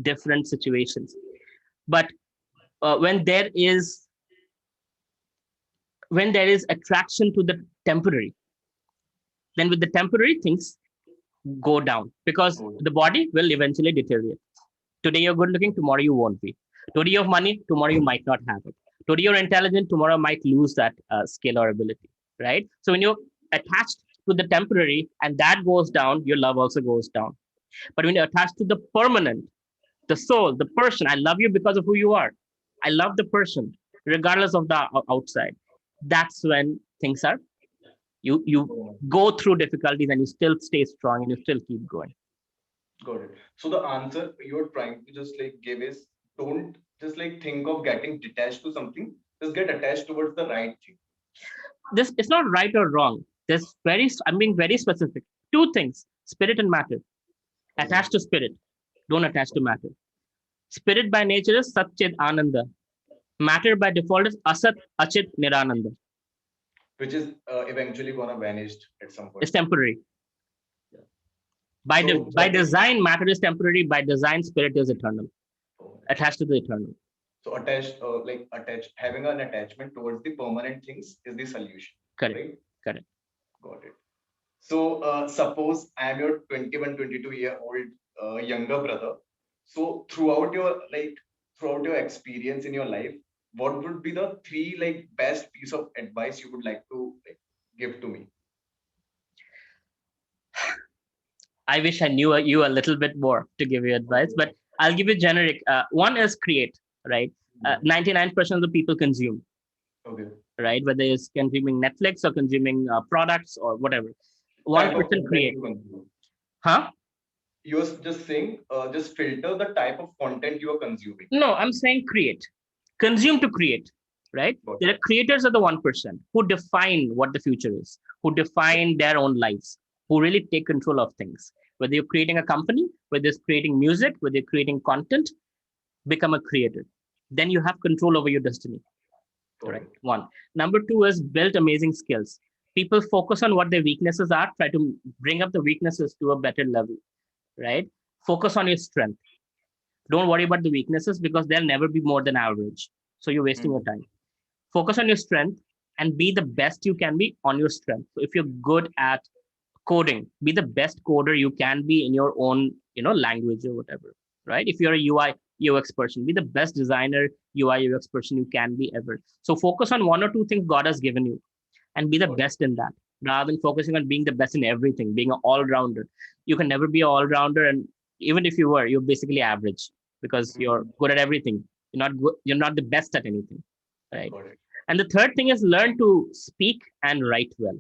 Speaker 2: different situations. But when there is attraction to the temporary, then with the temporary things go down because the body will eventually deteriorate. Today you're good looking, tomorrow you won't be. Today you have money, tomorrow you might not have it. Today you're intelligent, tomorrow might lose that skill or ability, right? So when you're attached to the temporary and that goes down, your love also goes down. But when you're attached to the permanent, the soul, the person, I love you because of who you are. I love the person, regardless of the outside. That's when things are, you
Speaker 1: Oh,
Speaker 2: go through difficulties and you still stay strong and you still keep going.
Speaker 1: got it. So the answer you're trying to just like give is, don't just like think of getting detached to something. Just get attached towards the right thing.
Speaker 2: This it's not right or wrong. I'm being very specific. Two things: spirit and matter.
Speaker 1: Okay.
Speaker 2: Attach to spirit. Don't attach to matter. Spirit by nature is Sat Chit Ananda. Matter by default is Asat Achit Nirananda.
Speaker 1: Which is eventually gonna vanish at some
Speaker 2: It's
Speaker 1: point.
Speaker 2: temporary.
Speaker 1: Yeah.
Speaker 2: By design, matter is temporary. By design, spirit is eternal.
Speaker 1: Oh,
Speaker 2: Attached to the eternal.
Speaker 1: so attached, having an attachment towards the permanent things is the solution,
Speaker 2: Correct.
Speaker 1: right?
Speaker 2: Correct.
Speaker 1: Got it. So suppose I am your 21, 22-year old younger brother. So throughout your experience in your life, what would be the three like best piece of advice you would like to like, give to me?
Speaker 2: I wish I knew you a little bit more to give you advice,
Speaker 1: Okay.
Speaker 2: but I'll give you generic. One is create, right?
Speaker 1: Yeah.
Speaker 2: 99% of the people consume,
Speaker 1: Okay.
Speaker 2: right? Whether it's consuming Netflix or consuming products or whatever.
Speaker 1: Type of
Speaker 2: 1%
Speaker 1: content
Speaker 2: create.
Speaker 1: you consume.
Speaker 2: Huh?
Speaker 1: You're just saying, just filter the type of content you are consuming.
Speaker 2: No, I'm saying create. Consume to create, right?
Speaker 1: Got
Speaker 2: There are creators of the 1% who define what the future is, who define their own lives, who really take control of things. Whether you're creating a company, whether it's creating music, whether you're creating content, become a creator. Then you have control over your destiny.
Speaker 1: Got
Speaker 2: Right.
Speaker 1: it.
Speaker 2: One. Number two is build amazing skills. People focus on what their weaknesses are, try to bring up the weaknesses to a better level, right? Focus on your strength. Don't worry about the weaknesses because they'll never be more than average. So you're wasting your
Speaker 1: Mm.
Speaker 2: time. Focus on your strength and be the best you can be on your strength. So if you're good at coding, be the best coder you can be in your own, language or whatever, right? If you're a UI UX person, be the best designer UI UX person you can be ever. So focus on one or two things God has given you and be the
Speaker 1: Got it.
Speaker 2: best in that rather than focusing on being the best in everything, being an all-rounder. You can never be an all-rounder, and even if you were, you're basically average because you're
Speaker 1: Mm.
Speaker 2: good at everything. You're not good, you're not the best at anything, right?
Speaker 1: Got it.
Speaker 2: And the third thing is learn to speak and write well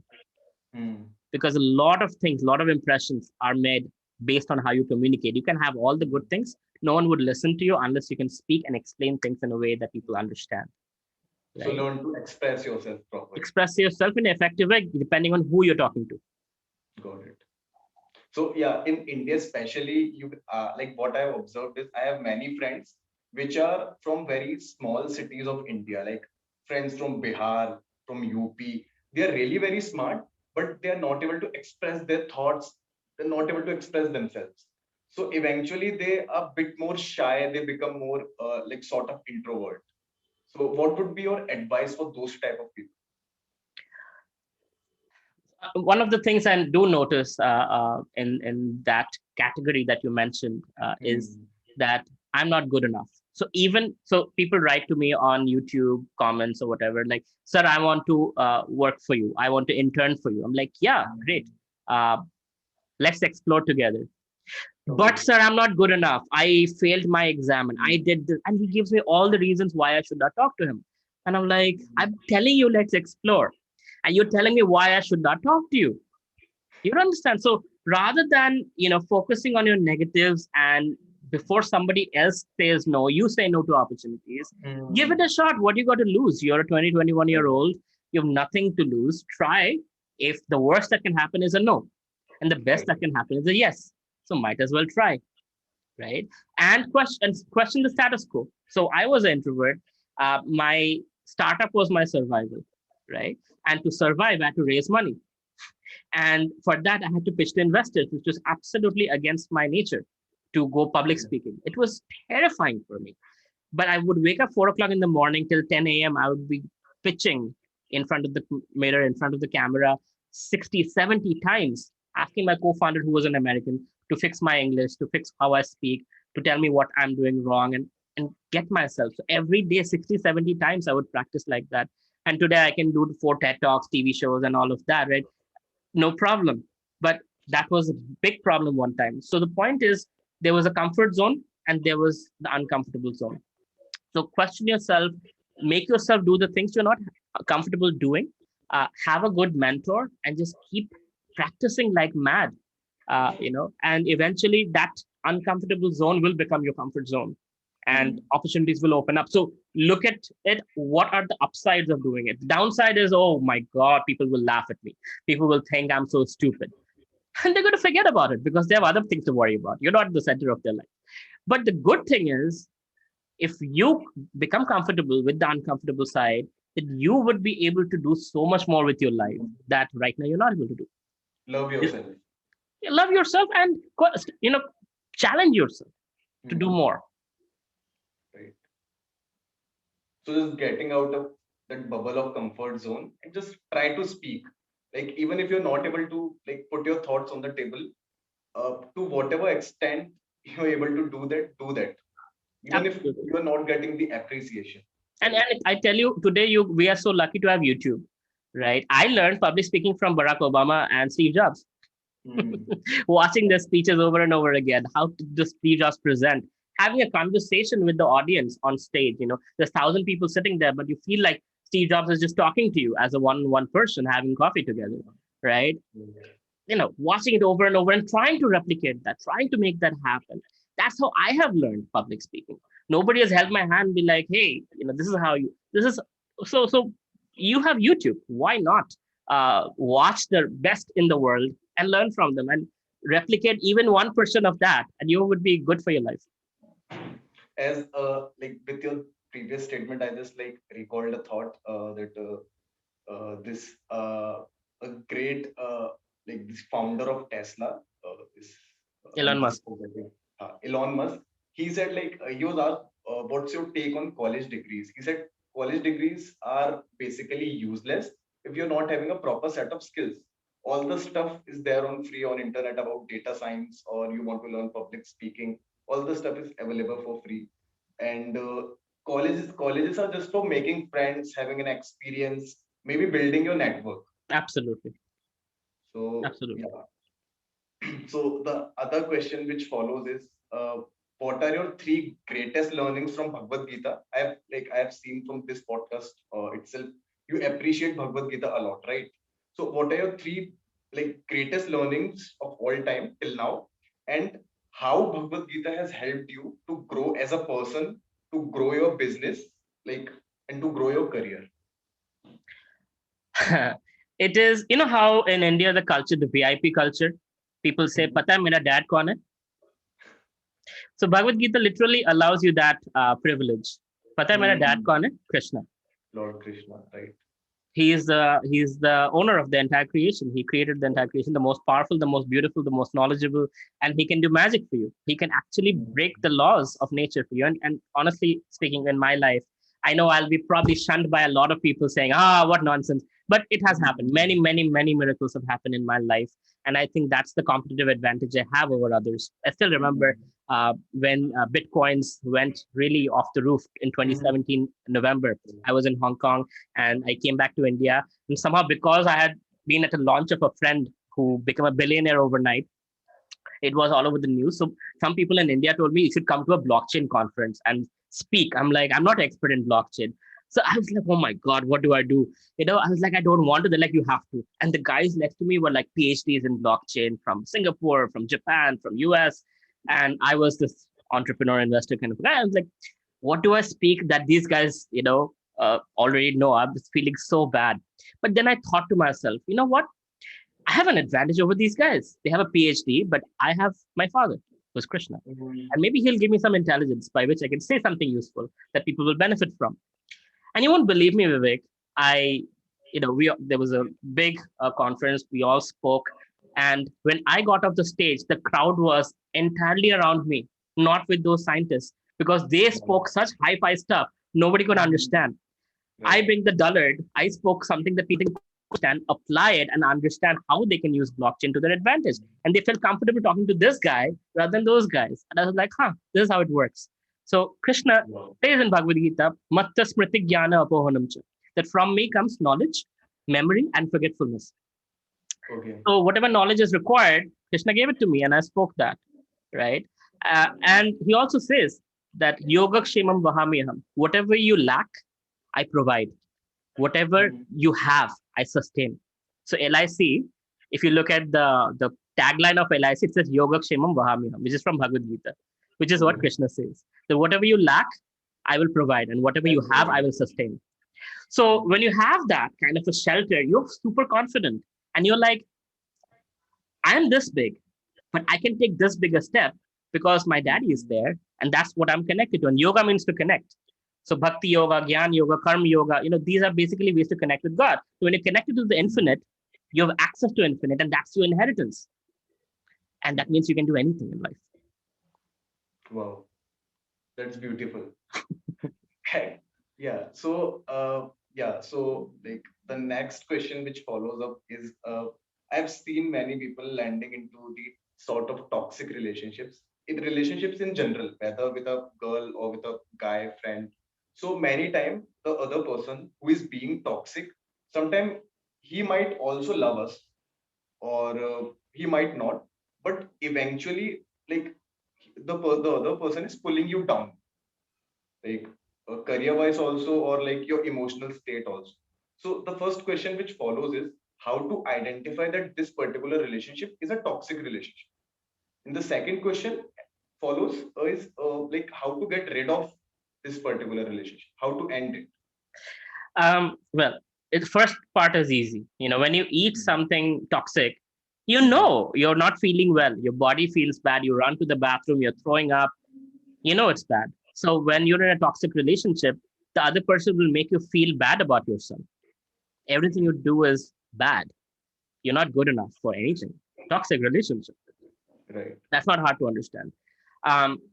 Speaker 1: Mm.
Speaker 2: because a lot of things, a lot of impressions are made based on how you communicate. You can have all the good things. No one would listen to you unless you can speak and explain things in a way that people understand,
Speaker 1: So
Speaker 2: right?
Speaker 1: learn to express yourself properly.
Speaker 2: Express yourself in an effective way depending on who you're talking to.
Speaker 1: Got it. So yeah, in India especially, you like what I've observed is I have many friends which are from very small cities of India, like friends from Bihar, from UP. They are really very smart, but they are not able to express their thoughts. They're not able to express themselves. So eventually, they are a bit more shy. They become more like sort of introvert. So what would be your advice for those type of people?
Speaker 2: One of the things I do notice in that category that you mentioned is
Speaker 1: Hmm.
Speaker 2: that I'm not good enough. So even so, people write to me on YouTube comments or whatever, like, "Sir, I want to work for you. I want to intern for you." I'm like, "Yeah, great. Uh, let's explore together." But
Speaker 1: Okay.
Speaker 2: sir, I'm not good enough. I failed my exam and I did this, and he gives me all the reasons why I should not talk to him. And I'm like, I'm telling you, let's explore, and you're telling me why I should not talk to you. You don't understand. So rather than focusing on your negatives and before somebody else says no, you say no to opportunities. Give it
Speaker 1: Hmm.
Speaker 2: a shot. What you got to lose? You're a 20, 21-year old. You have nothing to lose. Try. If the worst that can happen is a no, and the best
Speaker 1: Correct.
Speaker 2: that can happen is a yes. So might as well try, right? And question the status quo. So I was an introvert. My startup was my survival, right? And to survive, I had to raise money. And for that, I had to pitch to investors, which was absolutely against my nature to go public
Speaker 1: Okay.
Speaker 2: speaking. It was terrifying for me. But I would wake up 4 o'clock in the morning till 10 a.m. I would be pitching in front of the mirror, in front of the camera, 60, 70 times, asking my co founder, who was an American, to fix my English, to fix how I speak, to tell me what I'm doing wrong, and get myself. So every day, 60, 70 times, I would practice like that. And today I can do 4 TED Talks, TV shows, and all of that, right? no problem. But that was a big problem one time. So the point is, there was a comfort zone and there was the uncomfortable zone. So question yourself, make yourself do the things you're not comfortable doing. Have a good mentor and just keep practicing like mad. And eventually that uncomfortable zone will become your comfort zone, and
Speaker 1: Mhm.
Speaker 2: opportunities will open up. So look at it. What are the upsides of doing it? The downside is, oh my God, people will laugh at me. People will think I'm so stupid. And they're going to forget about it because they have other things to worry about. You're not the center of their life. But the good thing is, if you become comfortable with the uncomfortable side, then you would be able to do so much more with your life that right now you're not able to do.
Speaker 1: Love
Speaker 2: You
Speaker 1: yourself.
Speaker 2: love yourself and challenge yourself to do
Speaker 1: Mhm.
Speaker 2: more.
Speaker 1: Right. So just getting out of that bubble of comfort zone and just try to speak. Like even if you're not able to like put your thoughts on the table, to whatever extent you're able to do that, do that. Even if
Speaker 2: Absolutely.
Speaker 1: you're not getting the appreciation,
Speaker 2: And,
Speaker 1: right?
Speaker 2: and I tell you, today we are so lucky to have YouTube, right? I learned public speaking from Barack Obama and Steve Jobs.
Speaker 1: Mhm.
Speaker 2: Watching their speeches over and over again, how the Steve Jobs present, having a conversation with the audience on stage. There's 1,000 people sitting there, but you feel like Steve Jobs is just talking to you as a one person having coffee together, right? Watching it over and over and trying to replicate that, trying to make that happen. That's how I have learned public speaking. Nobody has held my hand and be like, hey, this is how you, this is so you have YouTube. Why not watch the best in the world and learn from them and replicate even 1% of that, and you would be good for your life.
Speaker 1: As like with your previous statement, I just like recalled a thought that this a great like this founder of Tesla, is
Speaker 2: Elon
Speaker 1: I'm just
Speaker 2: Musk.
Speaker 1: forgetting, Elon Musk. He said like he was asked, "What's your take on college degrees?" He said, "College degrees are basically useless if you're not having a proper set of skills. All the stuff is there on free on internet about data science, or you want to learn public speaking. All the stuff is available for free, and colleges are just for making friends, having an experience, maybe building your network."
Speaker 2: Absolutely.
Speaker 1: So
Speaker 2: Absolutely.
Speaker 1: yeah. So the other question which follows is, what are your three greatest learnings from Bhagavad Gita? I have seen from this podcast itself, you appreciate Bhagavad Gita a lot, right? So what are your three like greatest learnings of all time till now, and how Bhagavad Gita has helped you to grow as a person, to grow your business, like, and to grow your career?
Speaker 2: It is, how in India, the culture, the VIP culture, people say,
Speaker 1: Mhm.
Speaker 2: Pata hai mera dad kaun hai? So Bhagavad Gita literally allows you that privilege. Pata hai mera dad
Speaker 1: Mhm.
Speaker 2: kaun hai? Krishna.
Speaker 1: Lord Krishna, right?
Speaker 2: He is the owner of the entire creation. He created the entire creation, the most powerful, the most beautiful, the most knowledgeable, and he can do magic for you. He can actually break the laws of nature for you. And honestly speaking, in my life, I know I'll be probably shunned by a lot of people saying, what nonsense. But it has happened. Many,
Speaker 1: Mhm.
Speaker 2: many, many miracles have happened in my life. And I think that's the competitive advantage I have over others. I still remember
Speaker 1: Mhm.
Speaker 2: when Bitcoins went really off the roof in
Speaker 1: Mhm.
Speaker 2: 2017 November. I was in Hong Kong and I came back to India. And somehow, because I had been at a launch of a friend who became a billionaire overnight, it was all over the news. So some people in India told me you should come to a blockchain conference and speak. I'm like, I'm not expert in blockchain. So I was like, oh my God, what do I do? I was like, I don't want to. They're like, you have to. And the guys next to me were like PhDs in blockchain from Singapore, from Japan, from US. And I was this entrepreneur investor kind of guy. I was like, what do I speak that these guys, already know? I'm just feeling so bad. But then I thought to myself, you know what? I have an advantage over these guys. They have a PhD, but I have my father, who's Krishna.
Speaker 1: Mhm.
Speaker 2: And maybe he'll give me some intelligence by which I can say something useful that people will benefit from. And you won't believe me, Vivek. I, there was a big conference. We all spoke. And when I got off the stage, the crowd was entirely around me, not with those scientists, because they spoke such hi fi stuff nobody could
Speaker 1: Mhm.
Speaker 2: understand. I,
Speaker 1: Right.
Speaker 2: being the dullard, I spoke something that people understand, apply it, and understand how they can use blockchain to their advantage. And they felt comfortable talking to this guy rather than those guys. And I was like, this is how it works. So Krishna
Speaker 1: Wow.
Speaker 2: says in Bhagavad Gita, Matta smriti jnana apohanam cha, that from me comes knowledge, memory, and forgetfulness.
Speaker 1: Okay.
Speaker 2: So whatever knowledge is required, Krishna gave it to me, and I spoke that, right? And he also says that yoga kshemam vahamyaham. Whatever you lack, I provide. Whatever
Speaker 1: Mm.
Speaker 2: you have, I sustain. So LIC, if you look at the tagline of LIC, it says yoga kshemam vahamyaham, which is from Bhagavad Gita, which is what
Speaker 1: Okay.
Speaker 2: Krishna says. So whatever you lack, I will provide, and whatever
Speaker 1: I
Speaker 2: you have, I
Speaker 1: provide.
Speaker 2: will sustain. So when you have that kind of a shelter, you're super confident, and you're like, I am this big, but I can take this bigger step because my daddy is there, and that's what I'm connected to. And yoga means to connect. So bhakti yoga, gyan yoga, karma yoga, these are basically ways to connect with God. So when you're connected to the infinite, you have access to infinite, and that's your inheritance. And that means you can do anything in life.
Speaker 1: Wow, that's beautiful. Yeah. So, yeah. So, like the next question which follows up is, I've seen many people landing into the sort of toxic relationships, in relationships in general, whether with a girl or with a guy friend. So many times, the other person who is being toxic, sometimes he might also love us, or he might not, but eventually, like the other person is pulling you down, like career wise also, or like your emotional state also. So the first question which follows is how to identify that this particular relationship is a toxic relationship. And the second question follows is like how to get rid of this particular relationship, how to end it.
Speaker 2: Well, the first part is easy. When you eat
Speaker 1: Mhm.
Speaker 2: something toxic,
Speaker 1: Mhm.
Speaker 2: you're not feeling well. Your body feels bad. You run to the bathroom, you're throwing up, it's bad. So when you're in a toxic relationship, the other person will make you feel bad about yourself. Everything you do is bad. You're not good enough for anything. Toxic relationship.
Speaker 1: Right.
Speaker 2: That's not hard to understand.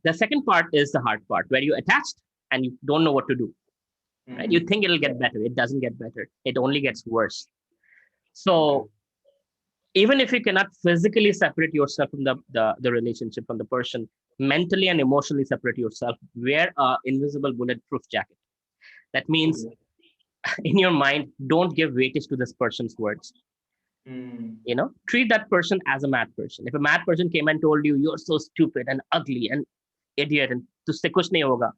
Speaker 2: The second part is the hard part where you're attached and you don't know what to do. Right? You
Speaker 1: Mhm.
Speaker 2: think it'll
Speaker 1: Yeah.
Speaker 2: get better. It doesn't get better. It only gets worse.
Speaker 1: Okay.
Speaker 2: So even if you cannot physically separate yourself from the relationship, from the person, mentally and emotionally separate yourself, wear a invisible bulletproof jacket. That means
Speaker 1: Okay.
Speaker 2: in your mind, don't give weightage to this person's words.
Speaker 1: Mm.
Speaker 2: Treat that person as a mad person. If a mad person came and told you you're so stupid and ugly and idiot and tusse kuch nahi hoga,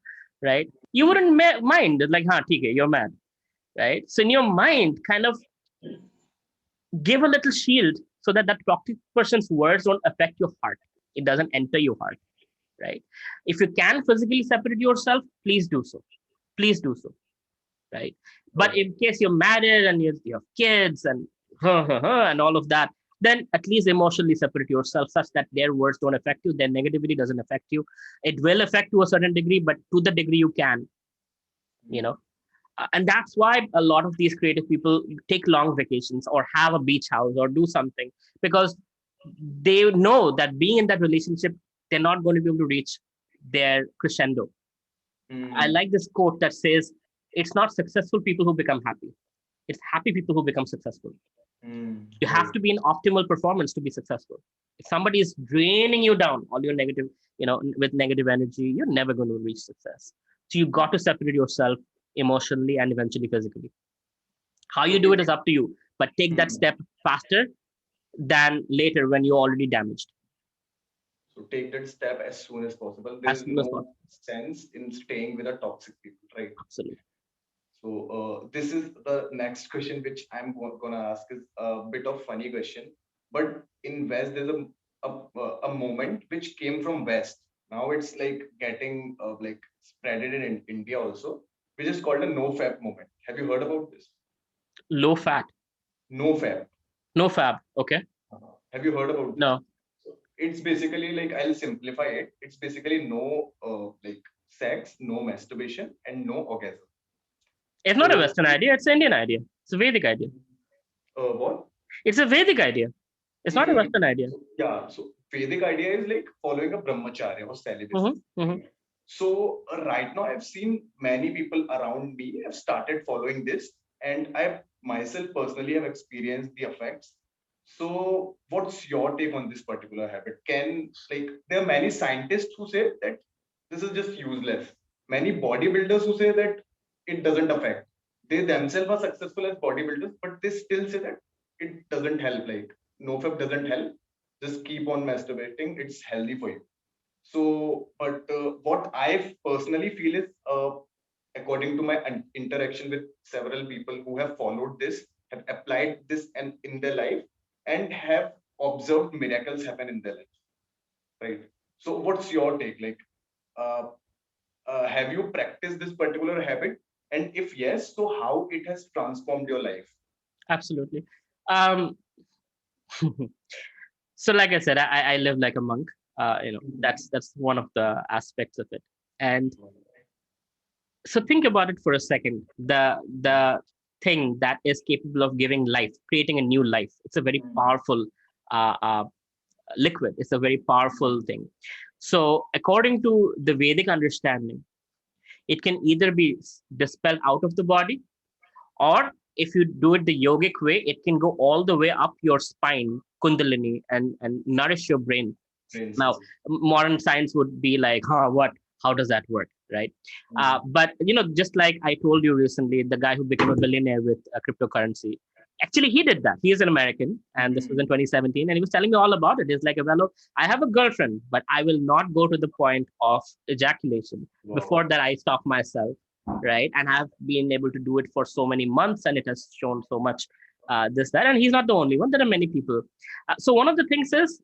Speaker 2: right? You wouldn't mind, like, ha, theek hai, you're mad, right? So in your mind, kind of give a little shield so that that toxic person's words don't affect your heart. It doesn't enter your heart, right? If you can physically separate yourself, please do so. Please do so, right? But
Speaker 1: Okay.
Speaker 2: in case you're married and you have kids and and all of that, then at least emotionally separate yourself such that their words don't affect you, their negativity doesn't affect you. It will affect to a certain degree, but to the degree you can, you
Speaker 1: Mm.
Speaker 2: know. And that's why a lot of these creative people take long vacations or have a beach house or do something because they know that being in that relationship, they're not going to be able to reach their crescendo. I
Speaker 1: Mm.
Speaker 2: like this quote that says, it's not successful people who become happy. It's happy people who become successful.
Speaker 1: Mm.
Speaker 2: You have
Speaker 1: Right.
Speaker 2: to be in optimal performance to be successful. If somebody is draining you down, all your negative, with negative energy, you're never going to reach success. So you got to separate yourself emotionally and eventually physically. How you
Speaker 1: So
Speaker 2: do
Speaker 1: if
Speaker 2: it is up to you, but take that
Speaker 1: mm.
Speaker 2: step faster than later when you're already damaged.
Speaker 1: So take that step as soon as possible. There
Speaker 2: As
Speaker 1: is
Speaker 2: soon as
Speaker 1: no
Speaker 2: possible.
Speaker 1: sense in staying with a toxic people, right?
Speaker 2: Absolutely.
Speaker 1: So this is the next question which I'm gonna ask is a bit of funny question, but in West there's a moment which came from West. Now it's like getting like spreaded in India also, which is called a no fab moment. Have you heard about this?
Speaker 2: Low fat,
Speaker 1: No fab.
Speaker 2: no fab. Okay.
Speaker 1: Have you heard about this?
Speaker 2: No,
Speaker 1: So it's basically like I'll simplify it. It's basically no like sex, no masturbation, and no orgasm.
Speaker 2: it's not a
Speaker 1: So
Speaker 2: Western idea. It's an Indian idea. It's a Vedic idea.
Speaker 1: what?
Speaker 2: It's a Vedic idea. It's not a
Speaker 1: Mm,
Speaker 2: Western idea.
Speaker 1: so, yeah, so Vedic idea is like following a brahmacharya or celibacy.
Speaker 2: Mm-hmm.
Speaker 1: So right now I've seen many people around me have started following this, and I myself personally have experienced the effects. So what's your take on this particular habit? Can like there are many scientists who say that this is just useless. Many bodybuilders who say that it doesn't affect. They themselves are successful as bodybuilders, but they still say that it doesn't help. Like nofap doesn't help, just keep on masturbating. It's healthy for you. So, but what I personally feel is, according to my interaction with several people who have followed this, have applied this and in their life, and have observed miracles happen in their life, right? So, what's your take? Like, uh, have you practiced this particular habit? And if yes, so how it has transformed your life?
Speaker 2: Absolutely. Um, so, like I said, I live like a monk. That's one of the aspects of it. And so, think about it for a second. The thing that is capable of giving life, creating a new life. It's a very powerful uh, uh, liquid. It's a very powerful thing. So, according to the Vedic understanding, it can either be dispelled out of the body, or if you do it the yogic way, it can go all the way up your spine, kundalini, and nourish your brain.
Speaker 1: Brain
Speaker 2: Now,
Speaker 1: cells.
Speaker 2: modern science would be like, how does that work, right? But just like I told you recently, the guy who became a billionaire with cryptocurrency, actually he did that. He is an American, and this was in 2017, and he was telling me all about it. He's like, well, look, I have a girlfriend, but I will not go to the point of ejaculation.
Speaker 1: Wow.
Speaker 2: Before that, I stop myself, right? And I've been able to do it for so many months, and it has shown so much this, that. And he's not the only one. There are many people. So one of the things is,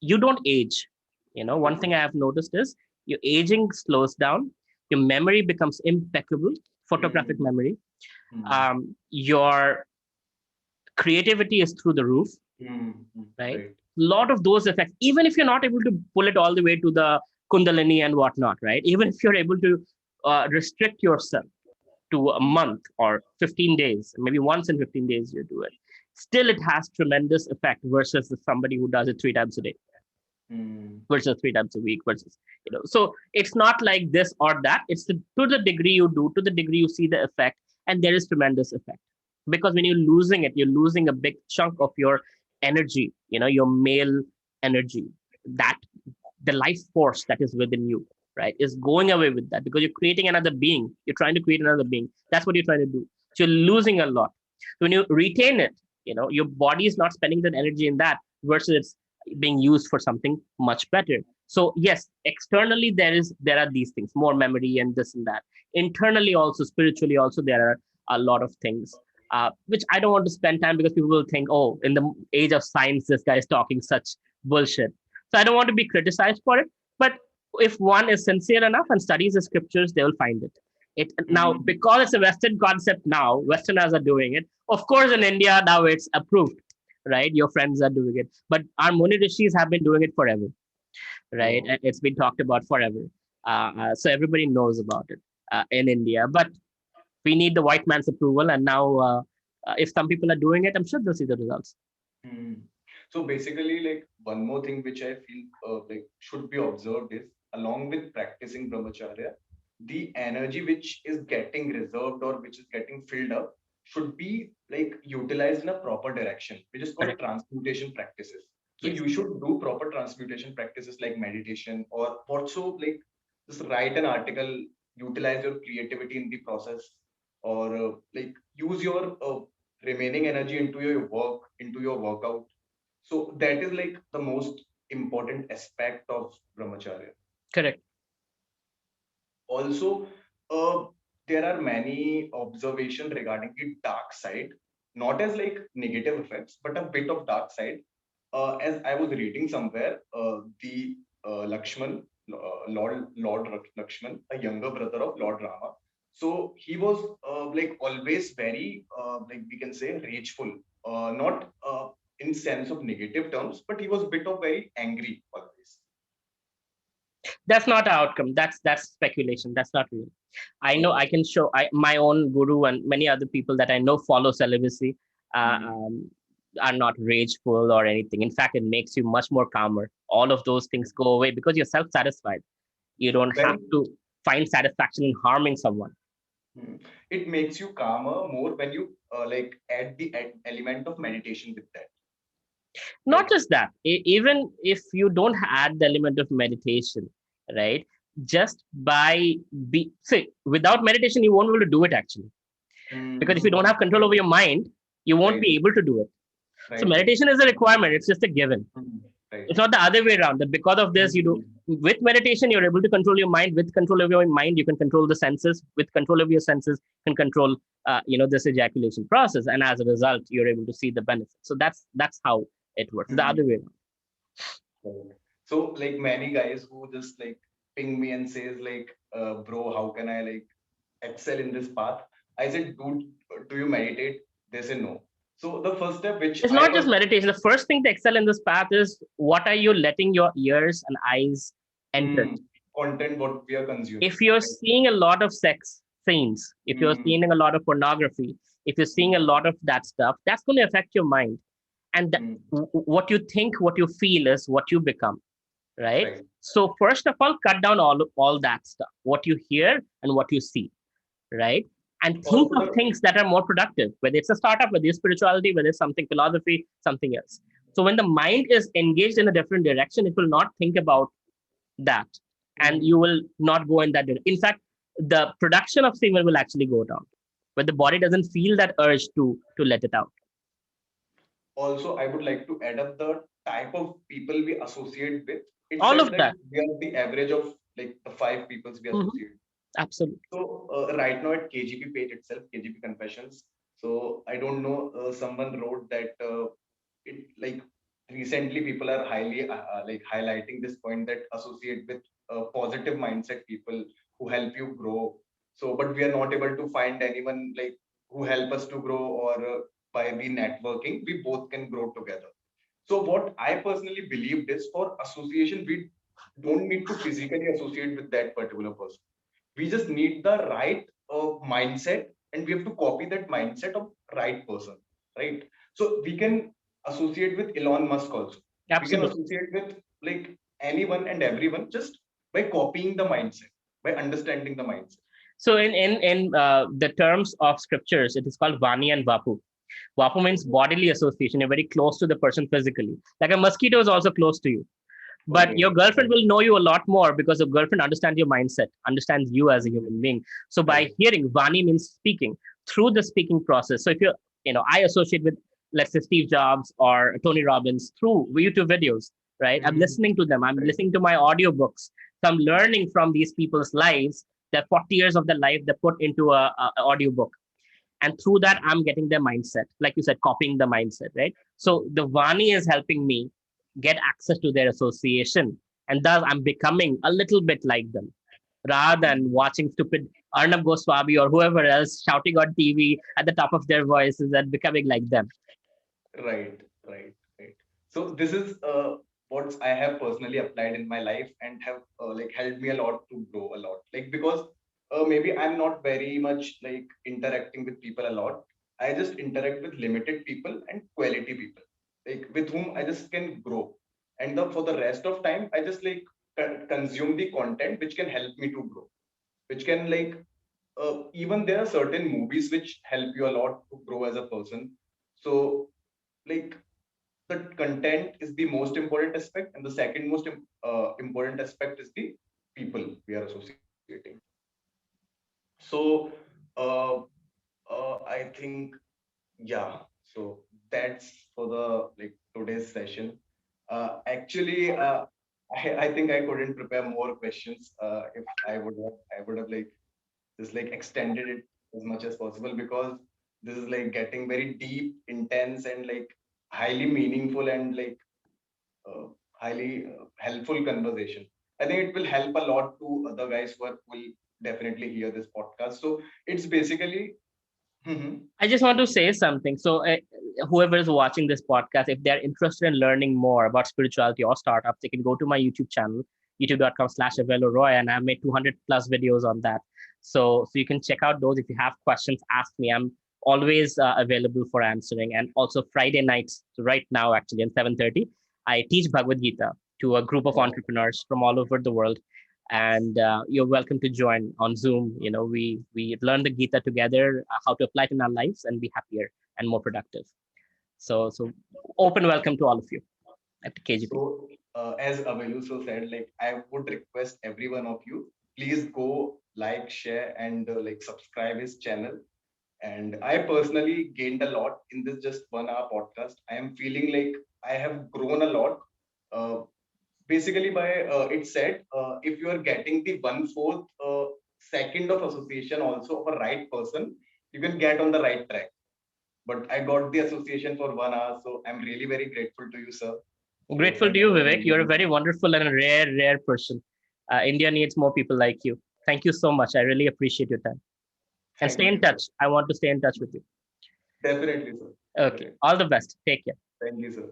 Speaker 2: you don't age. One thing I have noticed is your aging slows down, your memory becomes impeccable, photographic
Speaker 1: Mm,
Speaker 2: memory.
Speaker 1: mm,
Speaker 2: Your creativity is through the roof, right?
Speaker 1: right.
Speaker 2: Lot of those effects, even if you're not able to pull it all the way to the kundalini and whatnot, right? Even if you're able to restrict yourself to a month or 15 days, maybe once in 15 days you do it, still it has tremendous effect versus somebody who does it 3 times a day,
Speaker 1: Mm,
Speaker 2: versus 3 times a week, versus, so it's not like this or that. It's to the degree you do, to the degree you see the effect, and there is tremendous effect. Because when you're losing it, you're losing a big chunk of your energy, your male energy, that the life force that is within you, right, is going away with that, because you're creating another being. You're trying to create another being. That's what you're trying to do. So you're losing a lot. So when you retain it, your body is not spending that energy in that, versus it's being used for something much better. So yes, externally there are these things, more memory and this and that. Internally also, spiritually also, there are a lot of things, which I don't want to spend time, because people will think, oh, in the age of science, this guy is talking such bullshit. So I don't want to be criticized for it. But if one is sincere enough and studies the scriptures, they will find it. Now,
Speaker 1: mm,
Speaker 2: because it's a Western concept now, Westerners are doing it. Of course, in India now it's approved, right? Your friends are doing it, but our Muni Rishis have been doing it forever, right?
Speaker 1: wow.
Speaker 2: And it's been talked about forever. So everybody knows about it in India. But we need the white man's approval, and now if some people are doing it, I'm sure they'll see the results.
Speaker 1: Mm. So basically, like one more thing which I feel like should be observed is, along with practicing brahmacharya, the energy which is getting reserved or which is getting filled up should be like utilized in a proper direction, which is called
Speaker 2: Correct.
Speaker 1: transmutation practices. So
Speaker 2: Yes.
Speaker 1: you should do proper transmutation practices like meditation, or also like just write an article, utilize your creativity in the process, or like use your remaining energy into your work, into your workout. So that is like the most important aspect of brahmacharya.
Speaker 2: Correct.
Speaker 1: Also, uh, there are many observations regarding the dark side, not as like negative effects, but a bit of dark side. As I was reading somewhere, the Lakshman, Lord Lakshman, a younger brother of Lord Rama. So he was like always very like we can say rageful, not in sense of negative terms, but he was a bit of very angry always.
Speaker 2: That's not an outcome. That's speculation. That's not real. I know,
Speaker 1: Oh.
Speaker 2: I can show my own guru and many other people that I know follow celibacy, uh,
Speaker 1: Mm.
Speaker 2: um, are not rageful or anything. In fact, it makes you much more calmer. All of those things go away because you're self-satisfied. You don't have
Speaker 1: Very.
Speaker 2: to find satisfaction in harming someone.
Speaker 1: Hmm. It makes you calmer more when you like add the element of meditation with that,
Speaker 2: Not
Speaker 1: right?
Speaker 2: just that, even if you don't add the element of meditation, right? Just by say, without meditation, you won't be able to do it actually. Because if you
Speaker 1: Hmm.
Speaker 2: don't have control over your mind, you won't
Speaker 1: Right.
Speaker 2: be able to do it. So
Speaker 1: Right.
Speaker 2: meditation is a requirement. It's just a given.
Speaker 1: Right.
Speaker 2: It's not the other way around. That because of this, you do
Speaker 1: Mhm.
Speaker 2: with meditation, you're able to control your mind. With control of your mind, you can control the senses. With control of your senses, you can control, this ejaculation process, and as a result, you're able to see the benefits. So that's how it works. The other
Speaker 1: Mhm.
Speaker 2: way around.
Speaker 1: Right. So like many guys who just like ping me and says like, bro, how can I like excel in this path? I said, dude, do you meditate? They say no. So the first step which
Speaker 2: It's
Speaker 1: I
Speaker 2: not just
Speaker 1: personally
Speaker 2: meditation. The first thing to excel in this path is what are you letting your ears and eyes enter.
Speaker 1: content what we are consuming.
Speaker 2: If you're
Speaker 1: Right.
Speaker 2: seeing a lot of sex scenes, if you're
Speaker 1: Mm,
Speaker 2: seeing a lot of pornography, if you're seeing a
Speaker 1: mm,
Speaker 2: lot of that stuff, that's going to affect your mind. And
Speaker 1: mm.
Speaker 2: what you think, what you feel is what you become, right?
Speaker 1: Right.
Speaker 2: So first of all, cut down all that stuff, what you hear and what you see, right? And think
Speaker 1: Also
Speaker 2: of things that are more productive, whether it's a startup, whether it's spirituality, whether it's something philosophy, something else. So when the mind is engaged in a different direction, it will not think about that, and you
Speaker 1: mm,
Speaker 2: will not go in that direction. In fact, the production of semen will actually go down, but the body doesn't feel that urge to let it out.
Speaker 1: also I would like to add up the type of people we associate with. It
Speaker 2: All
Speaker 1: says
Speaker 2: of
Speaker 1: that
Speaker 2: that.
Speaker 1: we are the average of like the five peoples we
Speaker 2: Mhm.
Speaker 1: associate.
Speaker 2: Absolutely.
Speaker 1: So right now at KGP page itself, KGP Confessions. So I don't know. Someone wrote that it like recently people are highly like highlighting this point that associate with positive mindset people who help you grow. So, but we are not able to find anyone like who help us to grow or by the networking, we both can grow together. So what I personally believed is for association, we don't need to physically associate with that particular person. We just need the right mindset, and we have to copy that mindset of right person, right? So we can associate with Elon Musk also. We can
Speaker 2: Absolutely.
Speaker 1: associate with like anyone and everyone just by copying the mindset, by understanding the mindset.
Speaker 2: So in the terms of scriptures, it is called Vani and Vapu. Vapu means bodily association. You're very close to the person physically. Like a mosquito is also close to you. But your
Speaker 1: Okay,
Speaker 2: girlfriend
Speaker 1: right,
Speaker 2: will know you a lot more because your girlfriend understands your mindset, understands you as a human being. So by
Speaker 1: right.
Speaker 2: hearing, Vani means speaking through the speaking process. So if you're, I associate with, let's say, Steve Jobs or Tony Robbins through YouTube videos, right? I'm
Speaker 1: Mhm.
Speaker 2: listening to them. I'm
Speaker 1: Right.
Speaker 2: listening to my audiobooks. So I'm learning from these people's lives, that 40 years of their life they put into a audiobook. And through that, I'm getting their mindset. Like you said, copying the mindset, right? So the Vani is helping me get access to their association. And thus I'm becoming a little bit like them rather than watching stupid Arnab Goswami or whoever else shouting on TV at the top of their voices and becoming like them.
Speaker 1: Right, right, right. So this is what I have personally applied in my life and have like helped me a lot to grow a lot. Like because maybe I'm not very much like interacting with people a lot. I just interact with limited people and quality people, like with whom I just can grow. And for the rest of time, I just like consume the content which can help me to grow, which can like even there are certain movies which help you a lot to grow as a person. So like the content is the most important aspect, and the second most important aspect is the people we are associating. So uh, I think, yeah, so that's for the like today's session. Actually, I think I couldn't prepare more questions. If I would have like just like extended it as much as possible, because this is like getting very deep, intense, and like highly meaningful and like uh, highly helpful conversation. I think it will help a lot to other guys who will definitely hear this podcast. So it's basically, Mhm.
Speaker 2: I just want to say something. So, whoever is watching this podcast, if they're interested in learning more about spirituality or startups, they can go to my YouTube channel, youtube.com/Avelo Roy, and I've made 200 plus videos on that. So you can check out those. If you have questions, ask me. I'm always available for answering. And also Friday nights, right now, actually, at 7:30, I teach Bhagavad Gita to a group of
Speaker 1: Oh,
Speaker 2: entrepreneurs from all over the world, and you're welcome to join on Zoom. We learn the Gita together, how to apply it in our lives and be happier and more productive. So open welcome to all of you at KGP.
Speaker 1: so as Aveluso said, like I would request every one of you, please go like, share, and like subscribe his channel. And I personally gained a lot in this just 1 hour podcast. I am feeling like I have grown a lot. Uh, Basically, by it said, if you are getting the 1/4 second of association also of a right person, you can get on the right track. But I got the association for 1 hour, so I'm really very grateful to you, sir. So
Speaker 2: Grateful to
Speaker 1: thank
Speaker 2: you,
Speaker 1: you for
Speaker 2: Vivek.
Speaker 1: being
Speaker 2: You're a
Speaker 1: on.
Speaker 2: very wonderful and a rare person. India needs more people like you. Thank you so much. I really appreciate your time. And stay
Speaker 1: Thank
Speaker 2: in
Speaker 1: you, sir.
Speaker 2: touch. I want to stay in touch with you.
Speaker 1: Definitely, sir.
Speaker 2: Okay.
Speaker 1: Definitely.
Speaker 2: All the best. Take care.
Speaker 1: Thank you, sir.